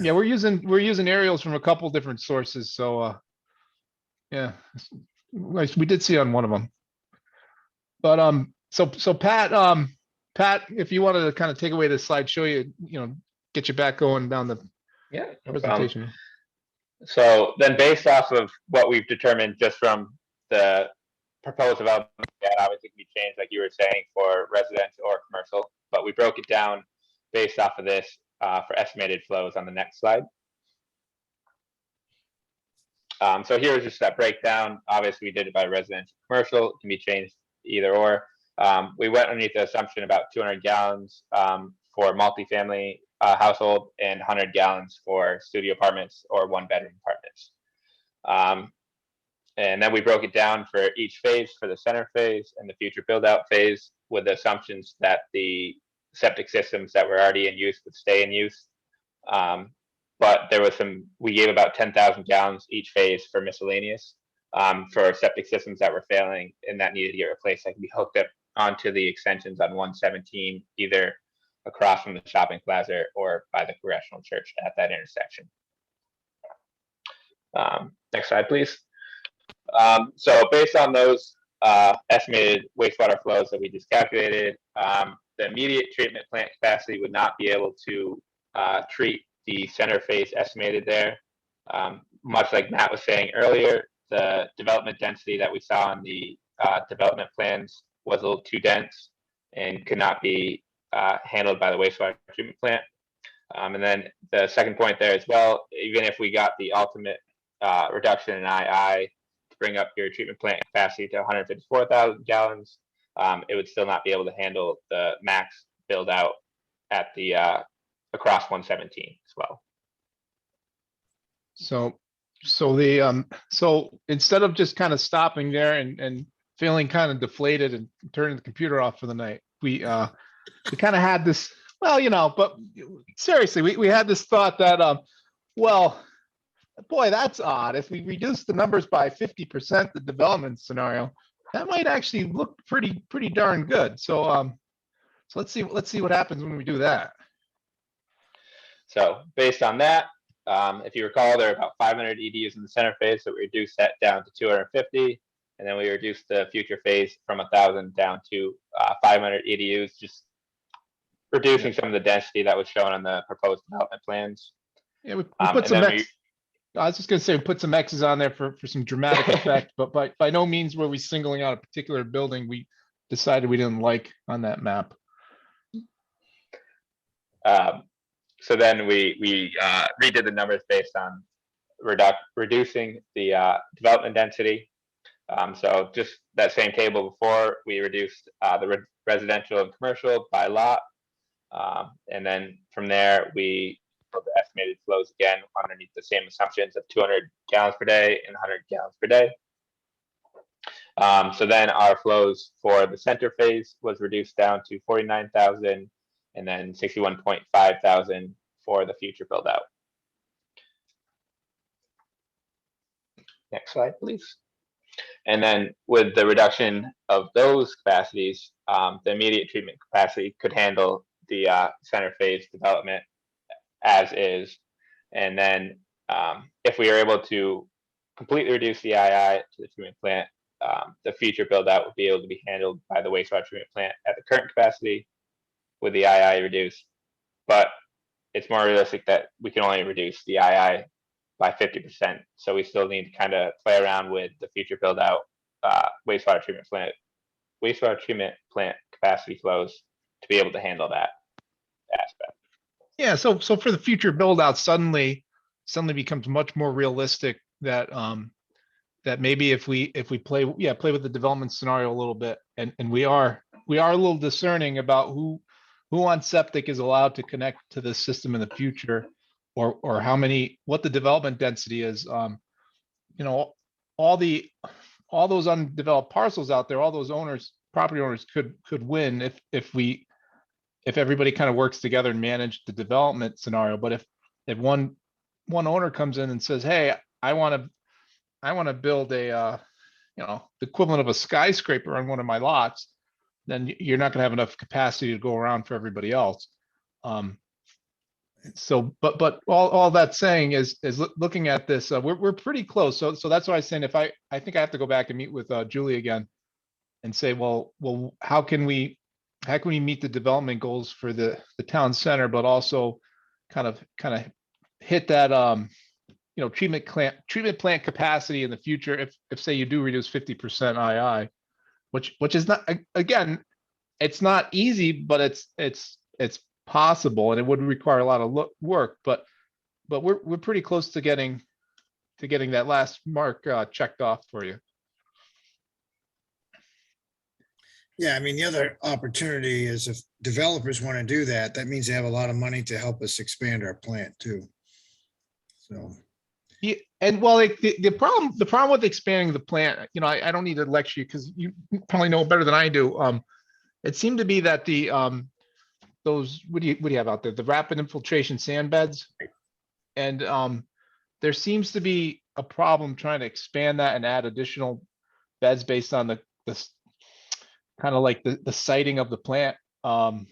Yeah, we're using aerials from a couple different sources, so yeah, we did see on one of them. But so Pat, if you wanted to kind of take away the slide, show you know, get you back going down the Yeah. presentation. So then based off of what we've determined just from the proposed development, that obviously can be changed, like you were saying, for residential or commercial, but we broke it down based off of this for estimated flows on the next slide. So here's just that breakdown. Obviously, we did it by residential, commercial. It can be changed either or. We went underneath the assumption about 200 gallons for multifamily household and 100 gallons for studio apartments or 1-bedroom apartments. And then we broke it down for each phase, for the center phase and the future build out phase, with the assumptions that the septic systems that were already in use would stay in use. But there was we gave about 10,000 gallons each phase for miscellaneous, for septic systems that were failing and that needed to get replaced, that could be hooked up onto the extensions on 117, either across from the shopping plaza or by the Congregational Church at that intersection. Next slide, please. So based on those estimated wastewater flows that we just calculated, the immediate treatment plant capacity would not be able to treat the center phase estimated there. Much like Matt was saying earlier, the development density that we saw on the development plans was a little too dense and could not be handled by the wastewater treatment plant. And then the second point there as well, even if we got the ultimate reduction in II to bring up your treatment plant capacity to 154,000 gallons, it would still not be able to handle the max build out at the across 117 as well. So instead of just kind of stopping there and feeling kind of deflated and turning the computer off for the night, we kind of had this, well, you know, but seriously, we had this thought that, well, boy, that's odd. If we reduce the numbers by 50%, the development scenario, that might actually look pretty darn good. So let's see what happens when we do that. So based on that, if you recall, there are about 500 EDUs in the center phase, so we reduced that down to 250, and then we reduced the future phase from 1,000 down to 500 EDUs, just reducing some of the density that was shown on the proposed development plans. Yeah, we put some X. I was just going to say we put some X's on there for some dramatic effect, but by no means were we singling out a particular building we decided we didn't like on that map. So then we redid the numbers based on reducing the development density. So just that same table before, we reduced the residential and commercial by lot. And then from there, we put the estimated flows again underneath the same assumptions of 200 gallons per day and 100 gallons per day. So then our flows for the center phase was reduced down to 49,000 and then 61.5 thousand for the future build out. Next slide, please. And then with the reduction of those capacities, the immediate treatment capacity could handle the center phase development as is. And then if we are able to completely reduce the II to the treatment plant, the future build out would be able to be handled by the wastewater treatment plant at the current capacity with the II reduced. But it's more realistic that we can only reduce the II by 50%. So we still need to kind of play around with the future build out wastewater treatment plant capacity flows to be able to handle that aspect. Yeah, so for the future build out, suddenly becomes much more realistic that that maybe if we play with the development scenario a little bit, and we are a little discerning about who on septic is allowed to connect to this system in the future, or what the development density is. You know, all those undeveloped parcels out there, all those property owners could win if everybody kind of works together and manage the development scenario. But if one owner comes in and says, hey, I want to build a the equivalent of a skyscraper on one of my lots, then you're not going to have enough capacity to go around for everybody else. So, but all that's saying is looking at this, we're pretty close. So that's why I was saying, I think I have to go back and meet with Julie again and say, well, how can we meet the development goals for the town center, but also kind of hit that treatment plant capacity in the future if say you do reduce 50% II, which is not, again, it's not easy, but it's possible, and it would require a lot of work, but we're pretty close to getting that last mark checked off for you. Yeah, I mean, the other opportunity is if developers want to do that, that means they have a lot of money to help us expand our plant too. So, Yeah, and well, like the problem with expanding the plant, I don't need to lecture you because you probably know better than I do. It seemed to be that those, what do you have out there? The rapid infiltration sand beds. And there seems to be a problem trying to expand that and add additional beds based on the kind of like the siting of the plant. And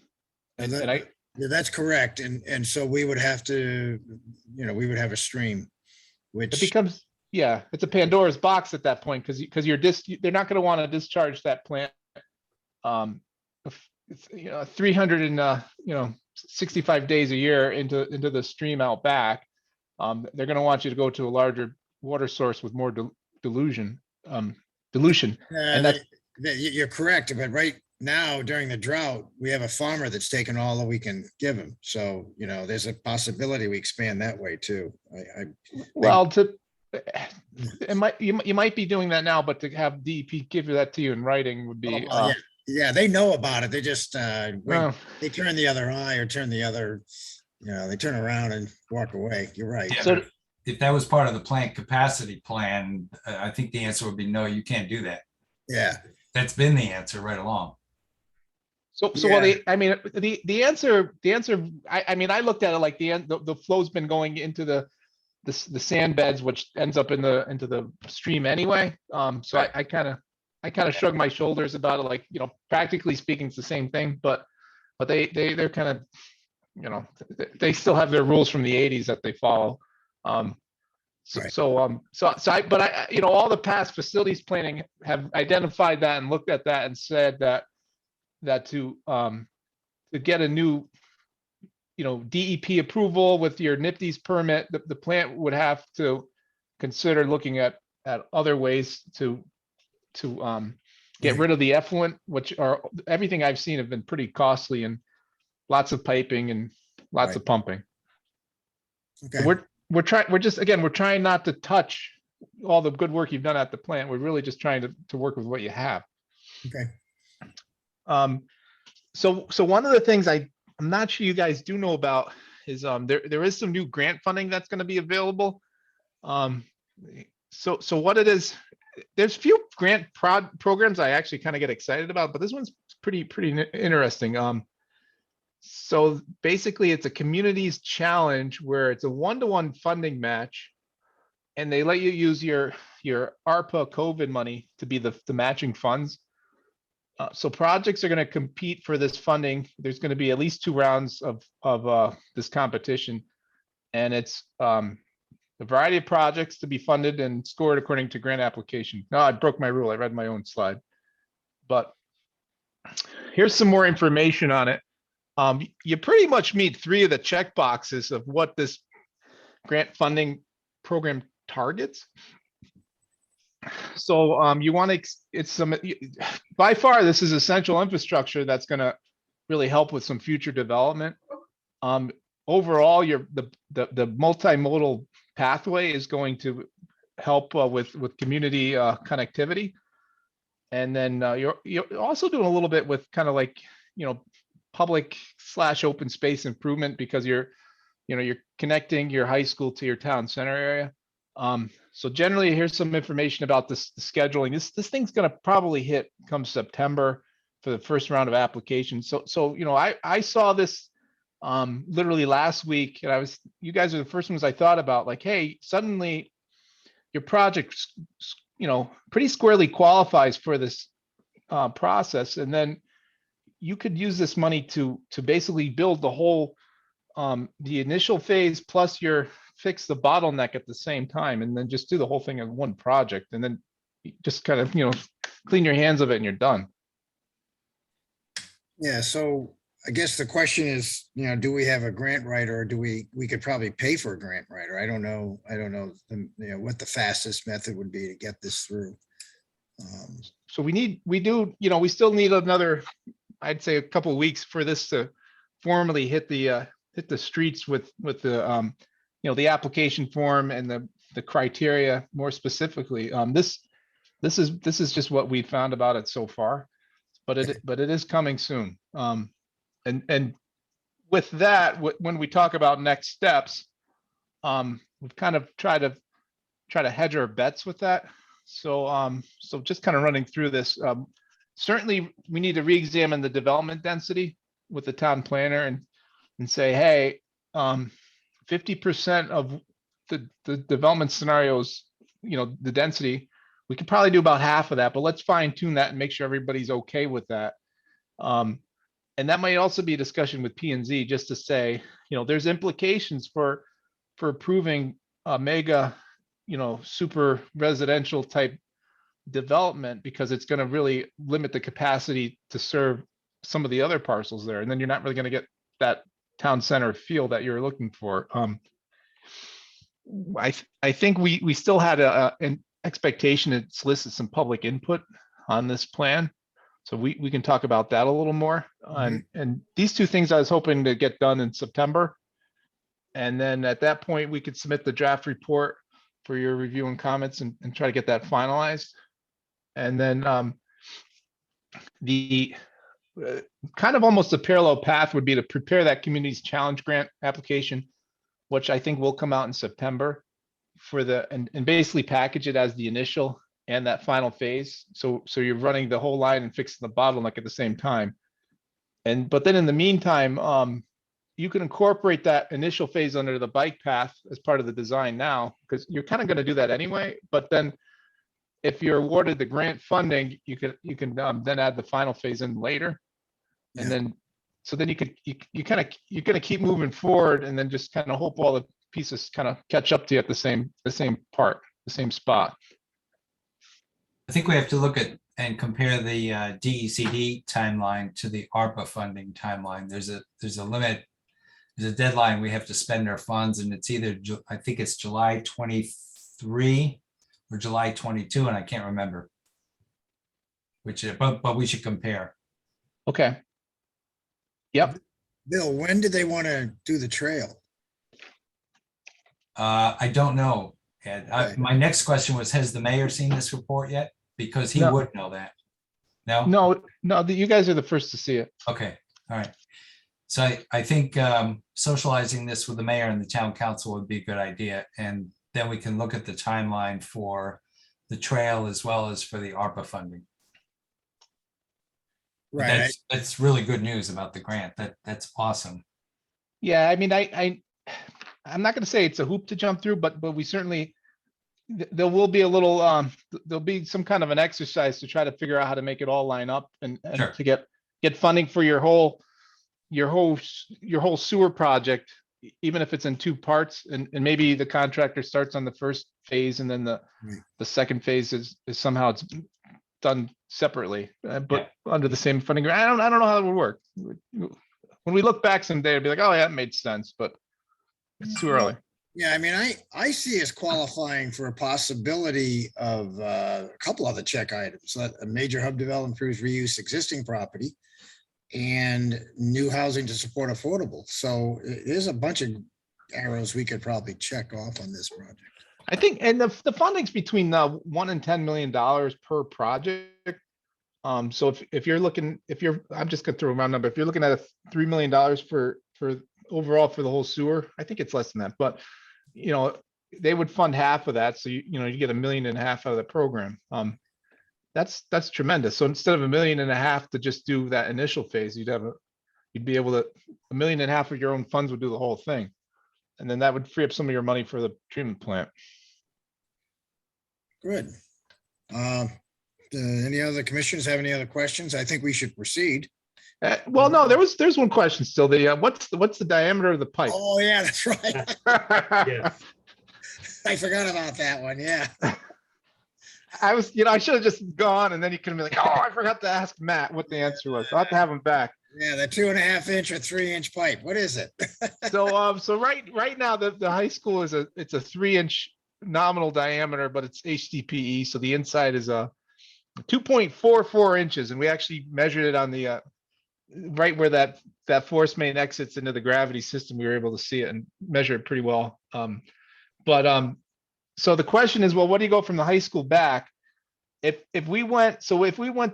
I, yeah, that's correct. And so we would have to, we would have a stream, it which, becomes, yeah, it's a Pandora's box at that point because they're not going to want to discharge that plant. 300 and 65 days a year into the stream out back. They're going to want you to go to a larger water source with more dilution. And that's you're correct. But right now during the drought, we have a farmer that's taken all that we can give him. So, there's a possibility we expand that way too. well, you might be doing that now, but to have DEP give you that to you in writing would be. Yeah, they know about it. They just, well, they turn the other eye or turn the other, they turn around and walk away. You're right. Yeah, So- but if that was part of the plant capacity plan, I think the answer would be no, you can't do that. Yeah. That's been the answer right along. So well, the answer, I looked at it like the flow's been going into the sand beds, which ends up into the stream anyway. So I kind of shrug my shoulders about it, like, practically speaking, it's the same thing, but they're kind of, they still have their rules from the 80s that they follow. Right. All the past facilities planning have identified that and looked at that and said that to get a new, DEP approval with your NIPD's permit, the plant would have to consider looking at other ways to get rid of the effluent, which are, everything I've seen have been pretty costly and lots of piping and lots of pumping. Okay. We're trying not to touch all the good work you've done at the plant. We're really just trying to work with what you have. Okay. So one of the things I'm not sure you guys do know about is there is some new grant funding that's going to be available. So what it is, there's few grant programs I actually kind of get excited about, but this one's pretty interesting. So basically it's a communities challenge where it's a 1-to-1 funding match, and they let you use your ARPA COVID money to be the matching funds. So projects are going to compete for this funding. There's going to be at least 2 rounds of this competition, and it's a variety of projects to be funded and scored according to grant application. No, I broke my rule. I read my own slide, but here's some more information on it. You pretty much meet 3 of the check boxes of what this grant funding program targets. So you want to, by far, this is essential infrastructure that's going to really help with some future development. Overall, the multimodal pathway is going to help with community connectivity. And then you're also doing a little bit with kind of like, public/open space improvement, because you're connecting your high school to your town center area. So generally, here's some information about the scheduling. This thing's going to probably hit come September for the first round of applications. So I saw this literally last week, and you guys are the first ones I thought about. Like, hey, suddenly your project, pretty squarely qualifies for this process, and then you could use this money to basically build the whole the initial phase plus fix the bottleneck at the same time, and then just do the whole thing in one project, and then just kind of clean your hands of it and you're done. Yeah, so I guess the question is, do we have a grant writer, or do we could probably pay for a grant writer? I don't know what the fastest method would be to get this through. So we still need another, I'd say, a couple of weeks for this to formally hit the streets with the the application form and the criteria more specifically. This is just what we found about it so far. but it is coming soon. And with that, when we talk about next steps, we've kind of try to hedge our bets with that. So just kind of running through this, certainly we need to re-examine the development density with the town planner and say, hey, 50% of the development scenarios, the density, we could probably do about half of that, but let's fine tune that and make sure everybody's okay with that. And that might also be a discussion with P and Z just to say, there's implications for approving a mega, super residential type development, because it's going to really limit the capacity to serve some of the other parcels there. And then you're not really going to get that town center feel that you're looking for. I think we still had an expectation to solicit some public input on this plan. So we can talk about that a little more. And these two things I was hoping to get done in September. And then at that point, we could submit the draft report for your review and comments and try to get that finalized. And then the kind of almost a parallel path would be to prepare that community's challenge grant application, which I think will come out in September for and basically package it as the initial and that final phase. So you're running the whole line and fixing the bottleneck at the same time. But then in the meantime, you can incorporate that initial phase under the bike path as part of the design now, because you're kind of going to do that anyway. But then if you're awarded the grant funding, you can then add the final phase in later. And then, so then you're going to keep moving forward and then just kind of hope all the pieces kind of catch up to you at the same spot. I think we have to look at and compare the DECD timeline to the ARPA funding timeline. There's a limit, there's a deadline we have to spend our funds, and it's either, I think it's July 23 or July 22, and I can't remember which, but we should compare. Okay. Yep. Bill, when did they want to do the trail? I don't know, Ed. Okay. My next question was, has the mayor seen this report yet? Because he No. would know that. No? No, you guys are the first to see it. Okay, all right. So I think socializing this with the mayor and the town council would be a good idea. And then we can look at the timeline for the trail as well as for the ARPA funding. Right. That's really good news about the grant. That's awesome. Yeah, I mean, I'm not going to say it's a hoop to jump through, but we certainly, there will be a little, there'll be some kind of an exercise to try to figure out how to make it all line up and Sure. to get funding for your whole sewer project, even if it's in two parts, and maybe the contractor starts on the first phase and then the second phase is somehow it's done separately, but under the same funding. I don't know how that would work. When we look back someday, it'd be like, oh yeah, it made sense, but it's too early. Yeah, I mean, I see us qualifying for a possibility of a couple other check items, a major hub development for reuse existing property and new housing to support affordable. So there's a bunch of arrows we could probably check off on this project. I think, and the funding's between $1 and $10 million per project. So if you're looking, I'm just gonna throw a round number. If you're looking at $3 million for overall for the whole sewer, I think it's less than that, but they would fund half of that. So you get $1.5 million out of the program. That's tremendous. So instead of $1.5 million to just do that initial phase, you'd be able to, $1.5 million of your own funds would do the whole thing. And then that would free up some of your money for the treatment plant. Good. Any other commissioners have any other questions? I think we should proceed. Well, no, there's one question still. What's the diameter of the pipe? Oh yeah, that's right. Yes. I forgot about that one. Yeah. I should have just gone, and then you could have been like, oh, I forgot to ask Matt what the answer was. I'll have to have him back. Yeah, the 2.5 inch or 3 inch pipe. What is it? So right now the high school it's a 3 inch nominal diameter, but it's HDPE. So the inside is a 2.44 inches, and we actually measured it on the right where that force main exits into the gravity system. We were able to see it and measure it pretty well. So the question is, well, what do you go from the high school back? if we went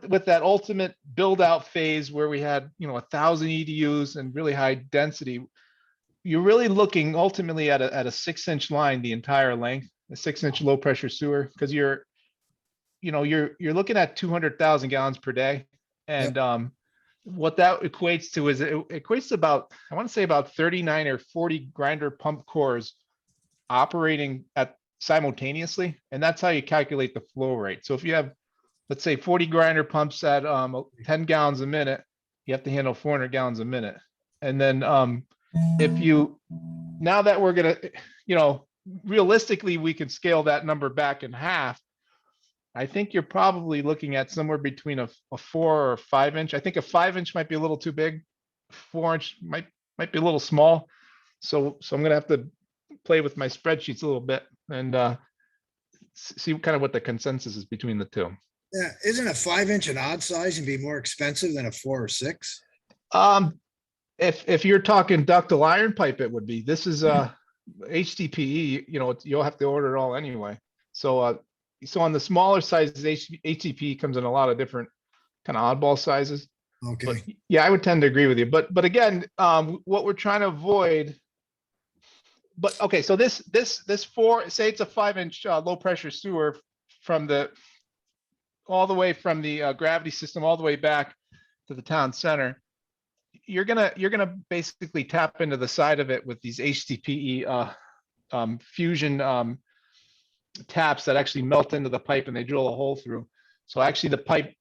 with that ultimate build out phase where we had, 1,000 EDUs and really high density, you're really looking ultimately at a 6-inch line, the entire length, a 6-inch low pressure sewer, because you're looking at 200,000 gallons per day. And what that equates to is it equates to about, I want to say about 39 or 40 grinder pump cores operating at simultaneously. And that's how you calculate the flow rate. So if you have, let's say 40 grinder pumps at 10 gallons a minute, you have to handle 400 gallons a minute. And then now that we're going to, realistically, we can scale that number back in half. I think you're probably looking at somewhere between a 4 or 5 inch. I think a 5-inch might be a little too big. 4-inch might be a little small. So I'm gonna have to play with my spreadsheets a little bit and see kind of what the consensus is between the two. Yeah, isn't a 5-inch an odd size and be more expensive than a 4 or 6? If you're talking ductile iron pipe, it would be. This is HDPE. You'll have to order it all anyway. So on the smaller sizes, HDPE comes in a lot of different kind of oddball sizes. Okay. But yeah, I would tend to agree with you. But again, what we're trying to avoid. But okay, so this say it's a 5-inch low pressure sewer all the way from the gravity system all the way back to the town center. You're gonna basically tap into the side of it with these HDPE fusion taps that actually melt into the pipe and they drill a hole through. So actually the pipe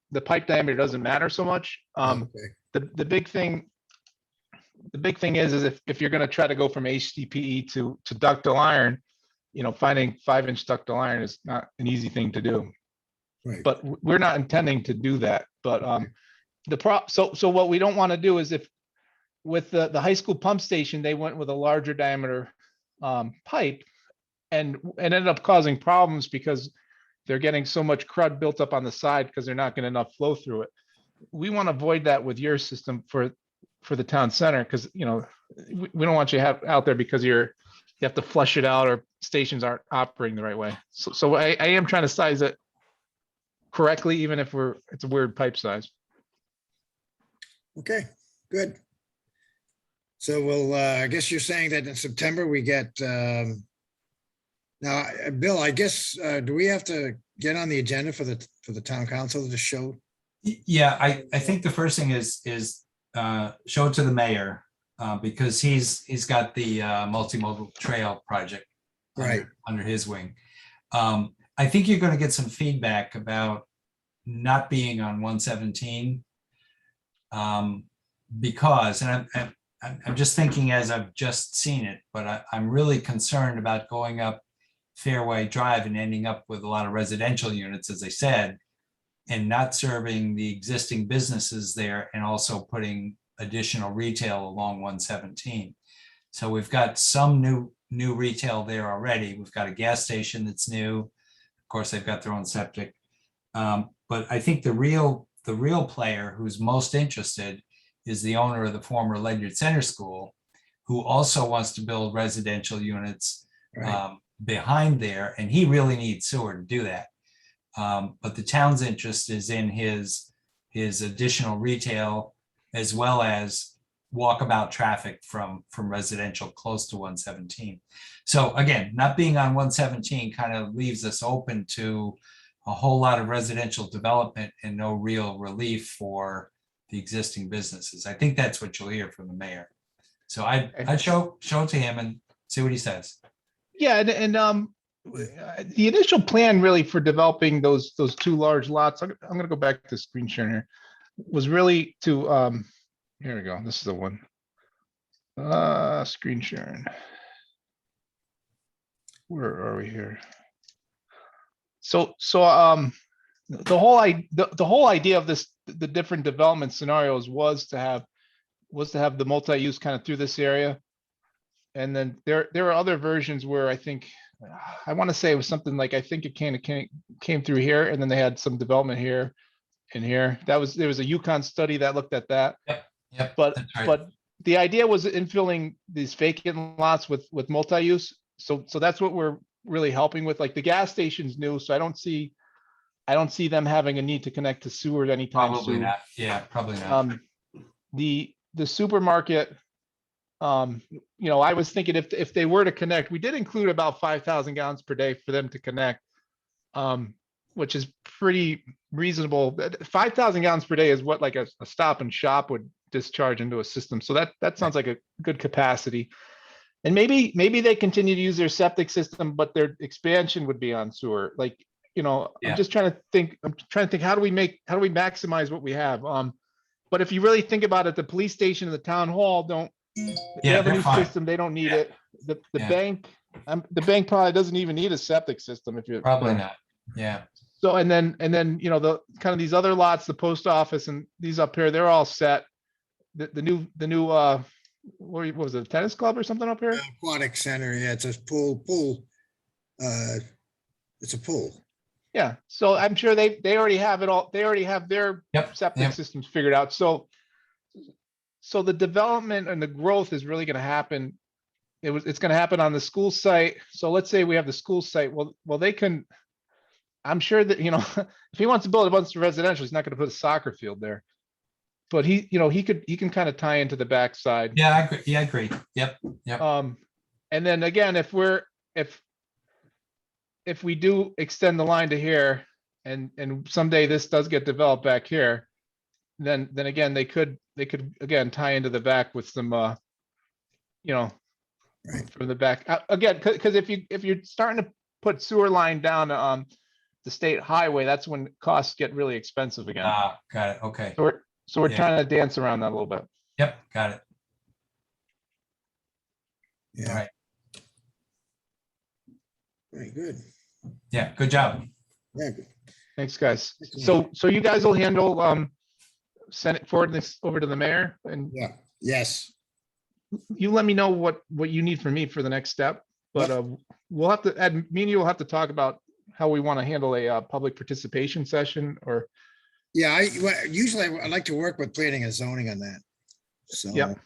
diameter doesn't matter so much. The big thing is if you're going to try to go from HDPE to ductile iron, finding 5-inch ductile iron is not an easy thing to do. Right. But we're not intending to do that. But so what we don't want to do is if with the high school pump station, they went with a larger diameter pipe and ended up causing problems because they're getting so much crud built up on the side because they're not getting enough flow through it. We want to avoid that with your system for the town center because we don't want you to have out there because you have to flush it out or stations aren't operating the right way. So I am trying to size it correctly, even if it's a weird pipe size. Okay, good. So we'll, I guess you're saying that in September we get, now, Bill, I guess, do we have to get on the agenda for the town council to show? Yeah, I think the first thing is show it to the mayor because he's got the multimodal trail project Right. under his wing. I think you're going to get some feedback about not being on 117 because, and I'm just thinking as I've just seen it, but I'm really concerned about going up Fairway Drive and ending up with a lot of residential units, as I said, and not serving the existing businesses there and also putting additional retail along 117. So we've got some new retail there already. We've got a gas station that's new. Of course, they've got their own septic. But I think the real player who's most interested is the owner of the former Ledyard Center School, who also wants to build residential units Right. behind there, and he really needs sewer to do that. But the town's interest is in his additional retail as well as walkabout traffic from residential close to 117. So again, not being on 117 kind of leaves us open to a whole lot of residential development and no real relief for the existing businesses. I think that's what you'll hear from the mayor. So I'd show it to him and see what he says. Yeah, and the initial plan really for developing those two large lots, I'm going to go back to screen sharing here, was really to here we go. This is the one. Screen sharing. Where are we here? So the whole idea of this, the different development scenarios was to have the multi-use kind of through this area. And then there are other versions where I think, I want to say it was something like, I think it came through here and then they had some development here and here. There was a Yukon study that looked at that. Yep. But that's right. but the idea was infilling these vacant lots with multi-use. So that's what we're really helping with. Like the gas station's new, so I don't see I don't see them having a need to connect to sewer anytime Probably soon. not. Yeah, probably not. The supermarket, I was thinking if they were to connect, we did include about 5,000 gallons per day for them to connect. Which is pretty reasonable. 5,000 gallons per day is what like a Stop and Shop would discharge into a system. So that sounds like a good capacity. And maybe they continue to use their septic system, but their expansion would be on sewer. Like, Yeah. I'm trying to think, how do we maximize what we have? But if you really think about it, the police station and the town hall they have a they're new fine. system. They don't need Yeah. it. The Yeah. bank probably doesn't even need a septic system if you're Probably not. Yeah. So, and then, the kind of these other lots, the post office and these up here, they're all set. The new, what was it, a tennis club or something up here? Aquatic center, yeah, it's a pool. It's a pool. Yeah, so I'm sure they already have it all, they already have their Yep. septic Yep. systems figured out. So the development and the growth is really gonna happen. It's gonna happen on the school site. So let's say we have the school site, well, they can, I'm sure that, if he wants to build a bunch of residential, he's not gonna put a soccer field there. But he can kind of tie into the backside. Yeah, I agree. Yeah, I agree. Yep. Yep. And then again, if we do extend the line to here and someday this does get developed back here, then again, they could again tie into the back with some, Right. from the back. Again, because if you're starting to put sewer line down the state highway, that's when costs get really expensive again. Got it. Okay. So we're Yeah. trying to dance around that a little bit. Yep. Got it. Yeah. Right. Very good. Yeah. Good job. Yeah, good. Thanks, guys. Excellent. So you guys will handle send it forward this over to the mayor, and Yeah, yes, you let me know what you need from me for the next step. But we'll have to me and you will have to talk about how we want to handle a public participation session or. yeah, usually I like to work with planning and zoning on that. So, Yep.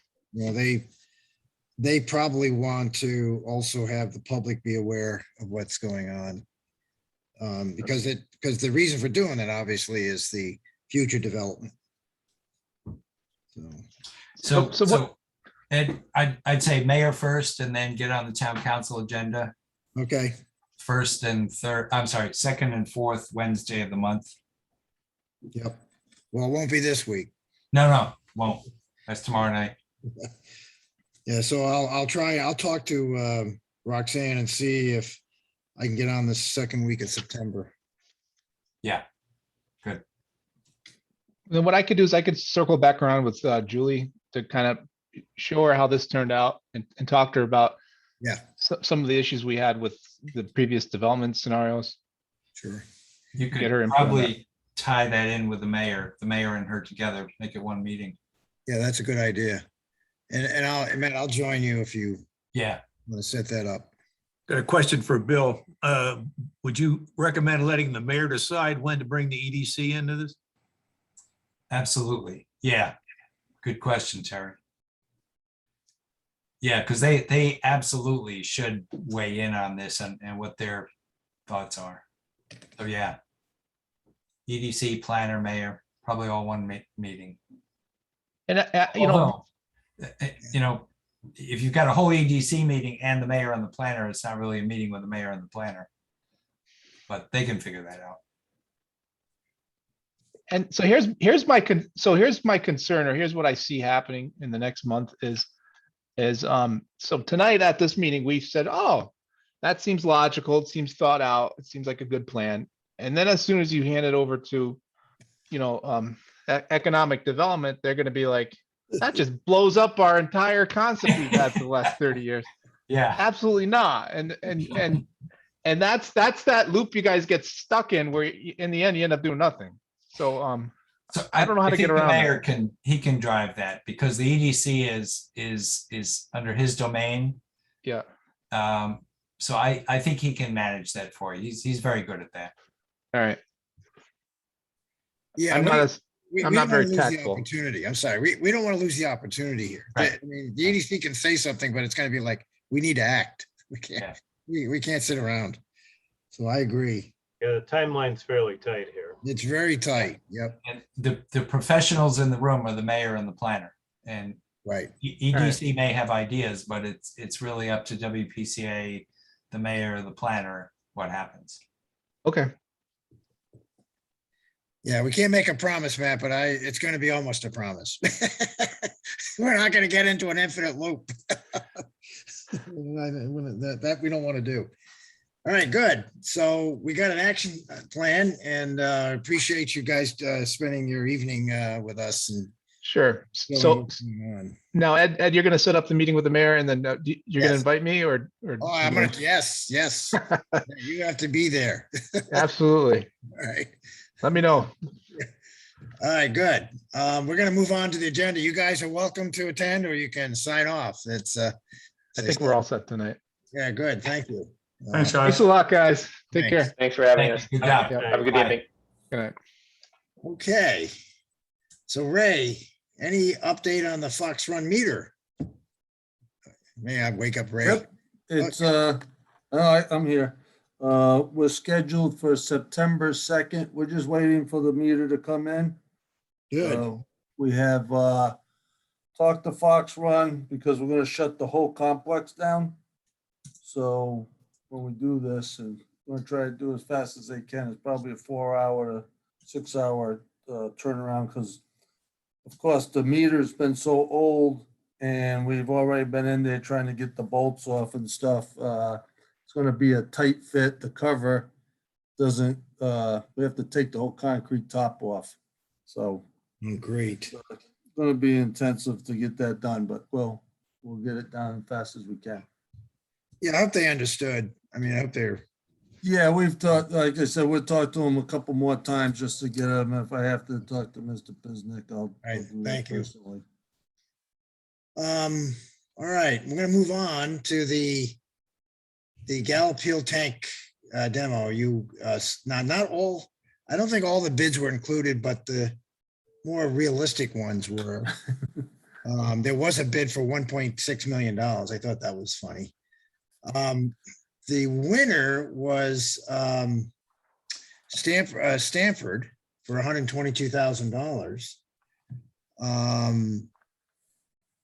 they probably want to also have the public be aware of what's going on. Because the reason for doing that obviously is the future development. So, So Ed, I'd say mayor first and then get on the town council agenda okay, second and fourth Wednesday of the month. yep. Well, it won't be this week. No, won't. That's tomorrow night. Yeah, so I'll talk to Roxanne and see if I can get on the second week of September. Yeah. Good. Then what I could do is I could circle back around with Julie to kind of show her how this turned out and talk to her about Yeah, some of the issues we had with the previous development scenarios. sure. You could Get her input on probably tie that in with the mayor and her together, make it one meeting. Yeah, that's a good idea. And I'll join you if you Yeah. want to set that up. Got a question for Bill. Would you recommend letting the mayor decide when to bring the EDC into this? Absolutely. Yeah. Good question, Terry. Yeah, because they absolutely should weigh in on this and what their thoughts are. So yeah. EDC, planner, mayor, probably all one meeting. And Although, if you've got a whole EDC meeting and the mayor and the planner, it's not really a meeting with the mayor and the planner. But they can figure that out. and so here's my concern, or here's what I see happening in the next month is so tonight at this meeting, we've said, oh, that seems logical. It seems thought out. It seems like a good plan. And then as soon as you hand it over to, economic development, they're going to be like, that just blows up our entire concept we've had for the last 30 years. Yeah. Absolutely not. And that's that loop you guys get stuck in where in the end you end up doing nothing. So So I don't know how to think get around the mayor can drive that because the EDC is under his domain. yeah. So I think he can manage that for you. He's very good at that. All right. Yeah, I'm not as we I'm don't not very wanna lose the tactful. opportunity. I'm sorry. We don't want to lose the opportunity here. Right. I mean, the EDC can say something, but it's going to be like, we need to act. We can't, Yeah. we can't sit around. So I agree. Yeah, the timeline's fairly tight here. It's very tight. Yep, And the professionals in the room are the mayor and the planner. And right. EDC may have ideas, but it's really up to WPCA, the mayor, the planner, what happens. Okay, Yeah, we can't make a promise, Matt, but it's gonna be almost a promise. We're not gonna get into an infinite loop. That we don't want to do. All right, good. So we got an action plan and appreciate you guys spending your evening with us and sure. showing So what's going on. now, Ed, you're gonna set up the meeting with the mayor and then you're gonna Yes. invite me or? Oh, I'm gonna, yes. You have to be there. Absolutely. All right. Let me know. All right, good. We're gonna move on to the agenda. You guys are welcome to attend or you can sign off. It's I think we're all set tonight. yeah, good. Thank you. Thanks, Thanks guys. a lot, guys. Take Thanks. care. Thanks for having Thank us. you. Good job. Yep. Have a good Bye. evening. Good night. Okay. So Ray, any update on the Fox Run meter? May I wake up Ray? Yep. It's, I'm here. We're scheduled for September 2nd. We're just waiting for the meter to come in. Good. We have talked to Fox Run because we're gonna shut the whole complex down. So when we do this, and we're gonna try to do as fast as they can, it's probably a 4-hour to 6-hour turnaround, because of course the meter's been so old and we've already been in there trying to get the bolts off and stuff. It's gonna be a tight fit. The cover doesn't, we have to take the whole concrete top off. So Great. it's gonna be intensive to get that done, but we'll get it done as fast as we can. Yeah, I hope they understood. I mean, I hope they're, Yeah, we've talked, like I said, we'll talk to him a couple more times just to get him. If I have to talk to Mr. Biznick, I'll. Right, do that thank you. personally. all right, we're gonna move on to the Gallup Hill tank demo. You, not all, I don't think all the bids were included, but the more realistic ones were. There was a bid for $1.6 million. I thought that was funny. The winner was Stanford for $122,000.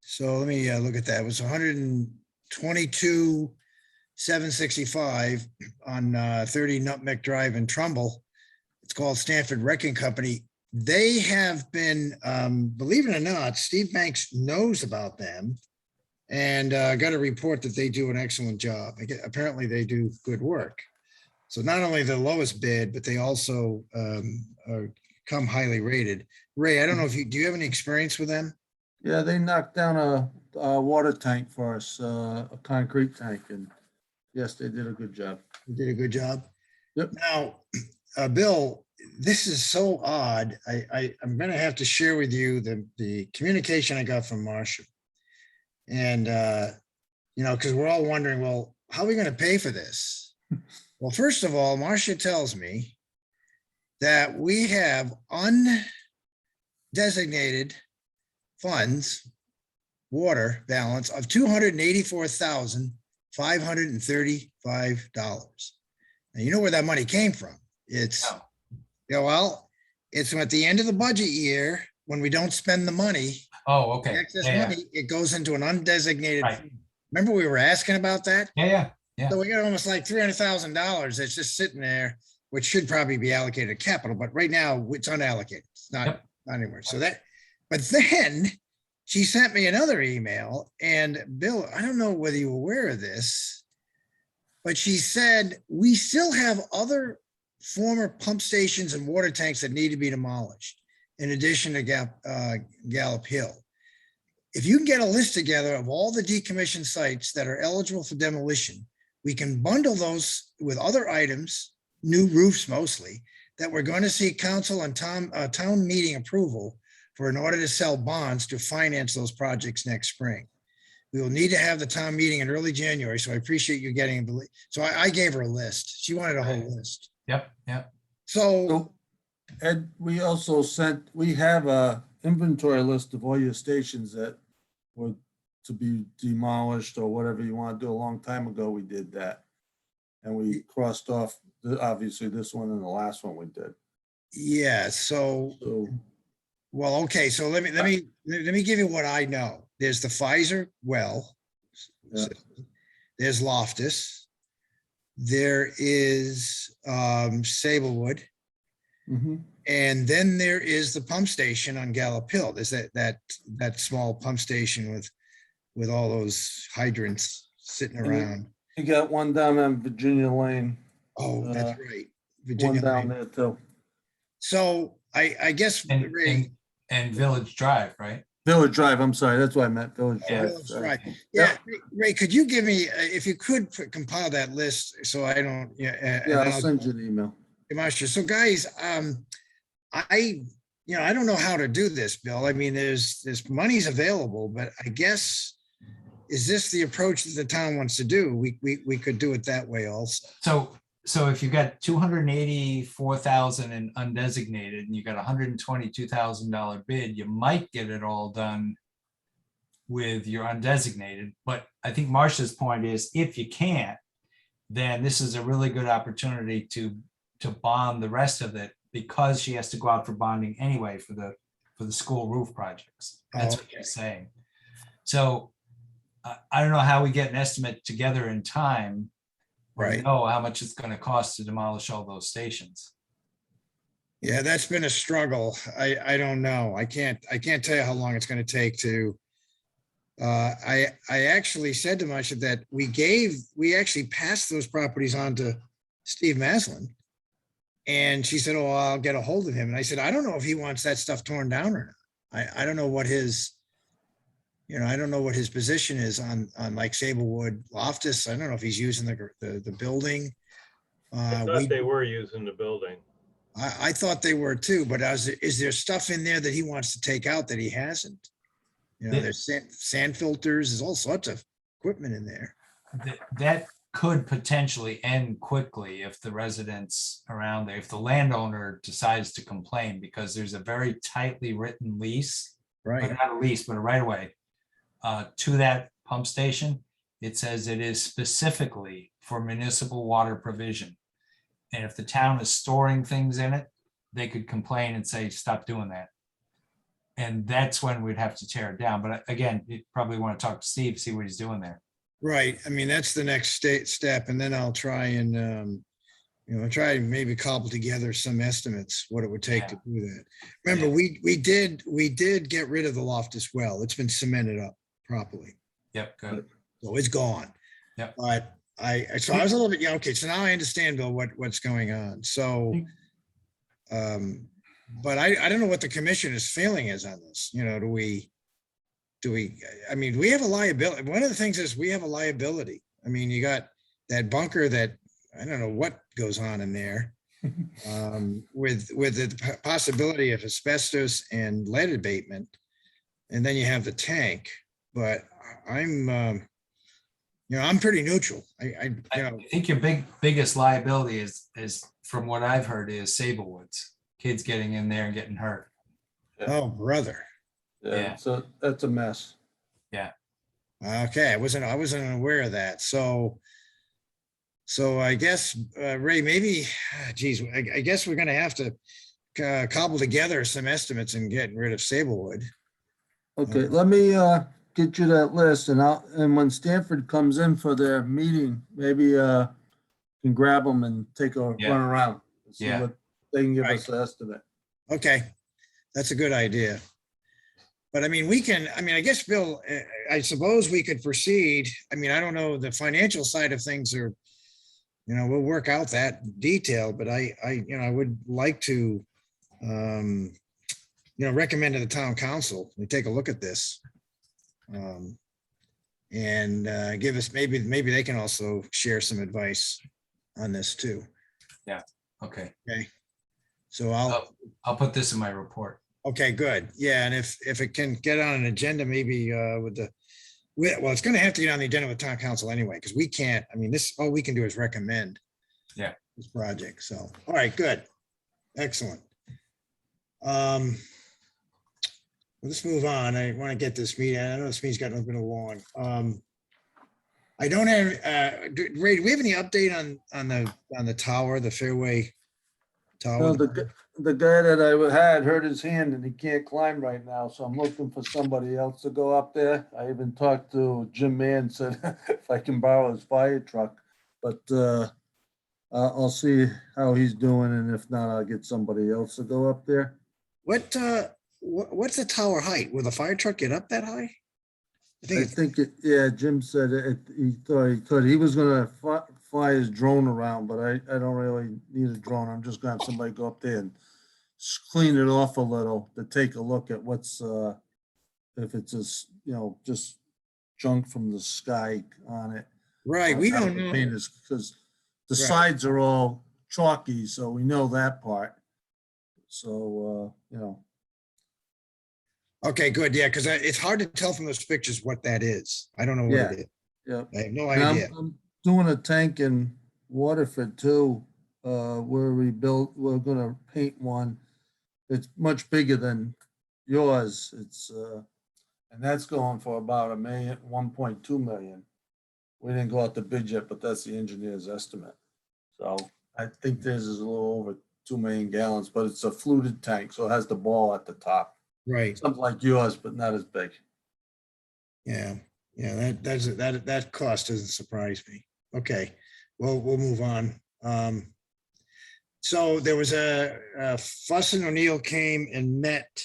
So let me look at that. It was 122,765 on 30 Nutmeg Drive in Trumbull. It's called Stanford Wrecking Company. They have been, believe it or not, Steve Banks knows about them and got a report that they do an excellent job. Apparently they do good work. So not only the lowest bid, but they also come highly rated. Ray, I don't know if do you have any experience with them? Yeah, they knocked down a water tank for us, a concrete tank, and yes, they did a good job. They did a good job. Yep. Now, Bill, this is so odd. I'm gonna have to share with you the communication I got from Marcia. And, because we're all wondering, well, how are we gonna pay for this? Well, first of all, Marcia tells me that we have undesignated funds, water balance of $284,535. Now, you know where that money came from. It's, No. well, it's at the end of the budget year, when we don't spend the money, Oh, okay. excess Yeah, yeah. money, it goes into an undesignated. Right. fund. Remember we were asking about that? Yeah. So we got almost like $300,000 that's just sitting there, which should probably be allocated to capital, but right now it's unallocated. It's not, Yep. not anywhere. So but then she sent me another email, and Bill, I don't know whether you're aware of this, but she said, we still have other former pump stations and water tanks that need to be demolished in addition to Gallup Hill. If you can get a list together of all the decommissioned sites that are eligible for demolition, we can bundle those with other items, new roofs mostly, that we're going to see council and town meeting approval for in order to sell bonds to finance those projects next spring. We will need to have the town meeting in early January, so I appreciate you getting, so I gave her a list. She wanted a whole list. Yep. So, So, Ed, we also we have a inventory list of all your stations that were to be demolished or whatever you want to do. A long time ago, we did that. And we crossed off obviously this one and the last one we did. Yeah, so, So, well, okay, so let me give you what I know. There's the Pfizer well. Yeah. There's Loftus. There is Sablewood. mhm. And then there is the pump station on Gallup Hill. There's that small pump station with all those hydrants sitting And around. You got one down on Virginia Lane, Oh, that's right. one Virginia down Lane. there too. So I guess, Ray, And Village Drive, right? Village Drive, I'm sorry, that's what I meant, Village Yeah. Drive. Village sorry. Drive. Yeah, Ray, could you give me, if you could compile that list so I don't, yeah. Yeah, I'll send you an email. Demonstrate. So guys, I don't know how to do this, Bill. I mean, there's money's available, but I guess, is this the approach that the town wants to do? We could do it that way also. So if you got 284,000 in undesignated and you got $122,000 bid, you might get it all done with your undesignated. But I think Marcia's point is, if you can't, then this is a really good opportunity to bond the rest of it, because she has to go out for bonding anyway for the school roof projects. That's what Okay. she's saying. So I don't know how we get an estimate together in time. Or Right. know how much it's gonna cost to demolish all those stations. Yeah, that's been a struggle. I don't know. I can't tell you how long it's going to take to. I actually said to Masha that we actually passed those properties on to Steve Maslin. And she said, "Oh, I'll get a hold of him." And I said, "I don't know if he wants that stuff torn down or not. I don't know what his, I don't know what his position is on like Sablewood Loftus. I don't know if he's using the building. I thought they were using the building. I thought they were too, but is there stuff in there that he wants to take out that he hasn't? There's sand filters, there's all sorts of equipment in there. That could potentially end quickly if the residents around there, if the landowner decides to complain, because there's a very tightly written lease, or Right. not a lease, but a right of way to that pump station. It says it is specifically for municipal water provision. And if the town is storing things in it, they could complain and say, stop doing that. And that's when we'd have to tear it down. But again, you probably want to talk to Steve, see what he's doing there. Right. I mean, that's the next step. And then I'll try and, try and maybe cobble together some estimates, what it would take to do that. Remember, we did get rid of the Loftus well. It's been cemented up properly. Yep, good. So it's gone. Yep. But so I was a little bit, okay, so now I understand, Bill, what's going on. So, but I don't know what the commissioner's feeling is on this. Do we, I mean, we have a liability. One of the things is we have a liability. I mean, you got that bunker that, I don't know what goes on in there. With the possibility of asbestos and lead abatement. And then you have the tank, but I'm pretty neutral. I think your biggest liability is from what I've heard is Sablewoods, kids getting in there and getting hurt. Oh, brother. Yeah. So that's a mess. Okay, I wasn't aware of that. So I guess, Ray, maybe, geez, I guess we're gonna have to cobble together some estimates and getting rid of Sablewood. Okay, let me get you that list, and when Stanford comes in for their meeting, maybe can grab them and take a run around. And see what they can give us an estimate. Okay, that's a good idea. But I mean, I guess, Bill, I suppose we could proceed. I mean, I don't know, the financial side of things are, we'll work out that detail, but I would like to, recommend to the town council, we take a look at this. And give us, maybe they can also share some advice on this too. Okay, Okay. So I'll put this in my report. okay, good. Yeah, and if it can get on an agenda, maybe well, it's gonna have to get on the agenda with town council anyway, because we can't, I mean, all we can do is recommend. Yeah. This project, so, all right, good. Excellent. Let's move on. I want to get this meeting. I know this meeting's got a little bit long. I don't have, Ray, do we have any update on the tower, the Fairway No, Tower? the guy that I had hurt his hand and he can't climb right now, so I'm looking for somebody else to go up there. I even talked to Jim Mann, said if I can borrow his fire truck, but I'll see how he's doing, and if not, I'll get somebody else to go up there. What's the tower height? Will the fire truck get up that high? I think, yeah, Jim said he thought he could. He was gonna fly his drone around, but I don't really need a drone. I'm just gonna have somebody go up there and clean it off a little to take a look at what's, if it's just, just junk from the sky on it. Right, we don't know. Because the Right. sides are all chalky, so we know that part. So, Okay, good, yeah, because it's hard to tell from those pictures what that is. I don't know what it is. yeah. I have no And idea. I'm doing a tank in Waterford too, where we're gonna paint one. It's much bigger than yours. It's, and that's going for about $1.2 million. We didn't go out to bid yet, but that's the engineer's estimate. So I think theirs is a little over 2 million gallons, but it's a fluted tank, so it has the ball at the top. Right, Something like yours, but not as big. yeah, that cost doesn't surprise me. Okay, well, we'll move on. So there was a Fuss and O'Neill came and met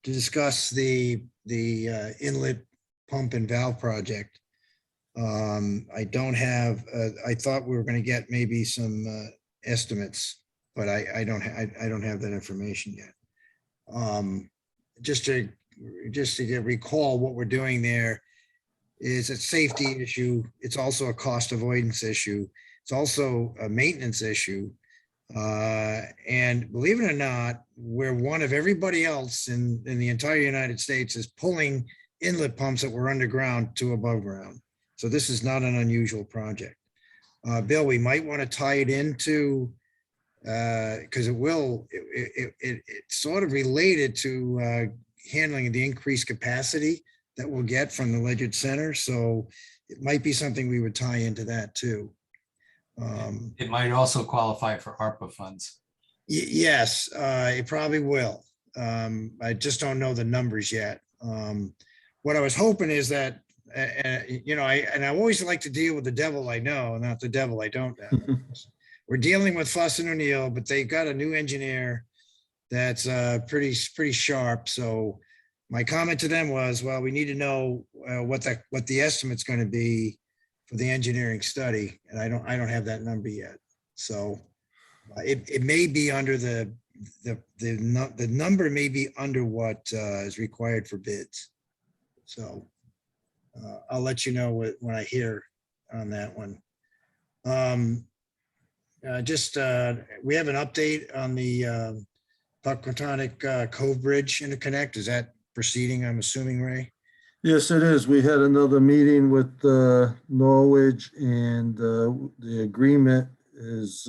to discuss the inlet pump and valve project. I don't have, I thought we were gonna get maybe some estimates, but I don't have that information yet. Just to recall what we're doing there is a safety issue. It's also a cost avoidance issue. It's also a maintenance issue. And believe it or not, we're one of everybody else in the entire United States is pulling inlet pumps that were underground to above ground. So this is not an unusual project. Bill, we might want to tie it into, because it's sort of related to handling the increased capacity that we'll get from the Ledyard Center. So it might be something we would tie into that too. It might also qualify for ARPA funds. Yes, it probably will. I just don't know the numbers yet. What I was hoping is that, I always like to deal with the devil I know, not the devil I don't know. We're dealing with Fuss and O'Neill, but they've got a new engineer that's pretty sharp. So my comment to them was, well, we need to know what the estimate's going to be for the engineering study, and I don't have that number yet. So it may be under the number may be under what is required for bids. So I'll let you know when I hear on that one. We have an update on the Poquetanuck Cove Bridge interconnect. Is that proceeding, I'm assuming, Ray? Yes, it is. We had another meeting with Norwich, and the agreement is,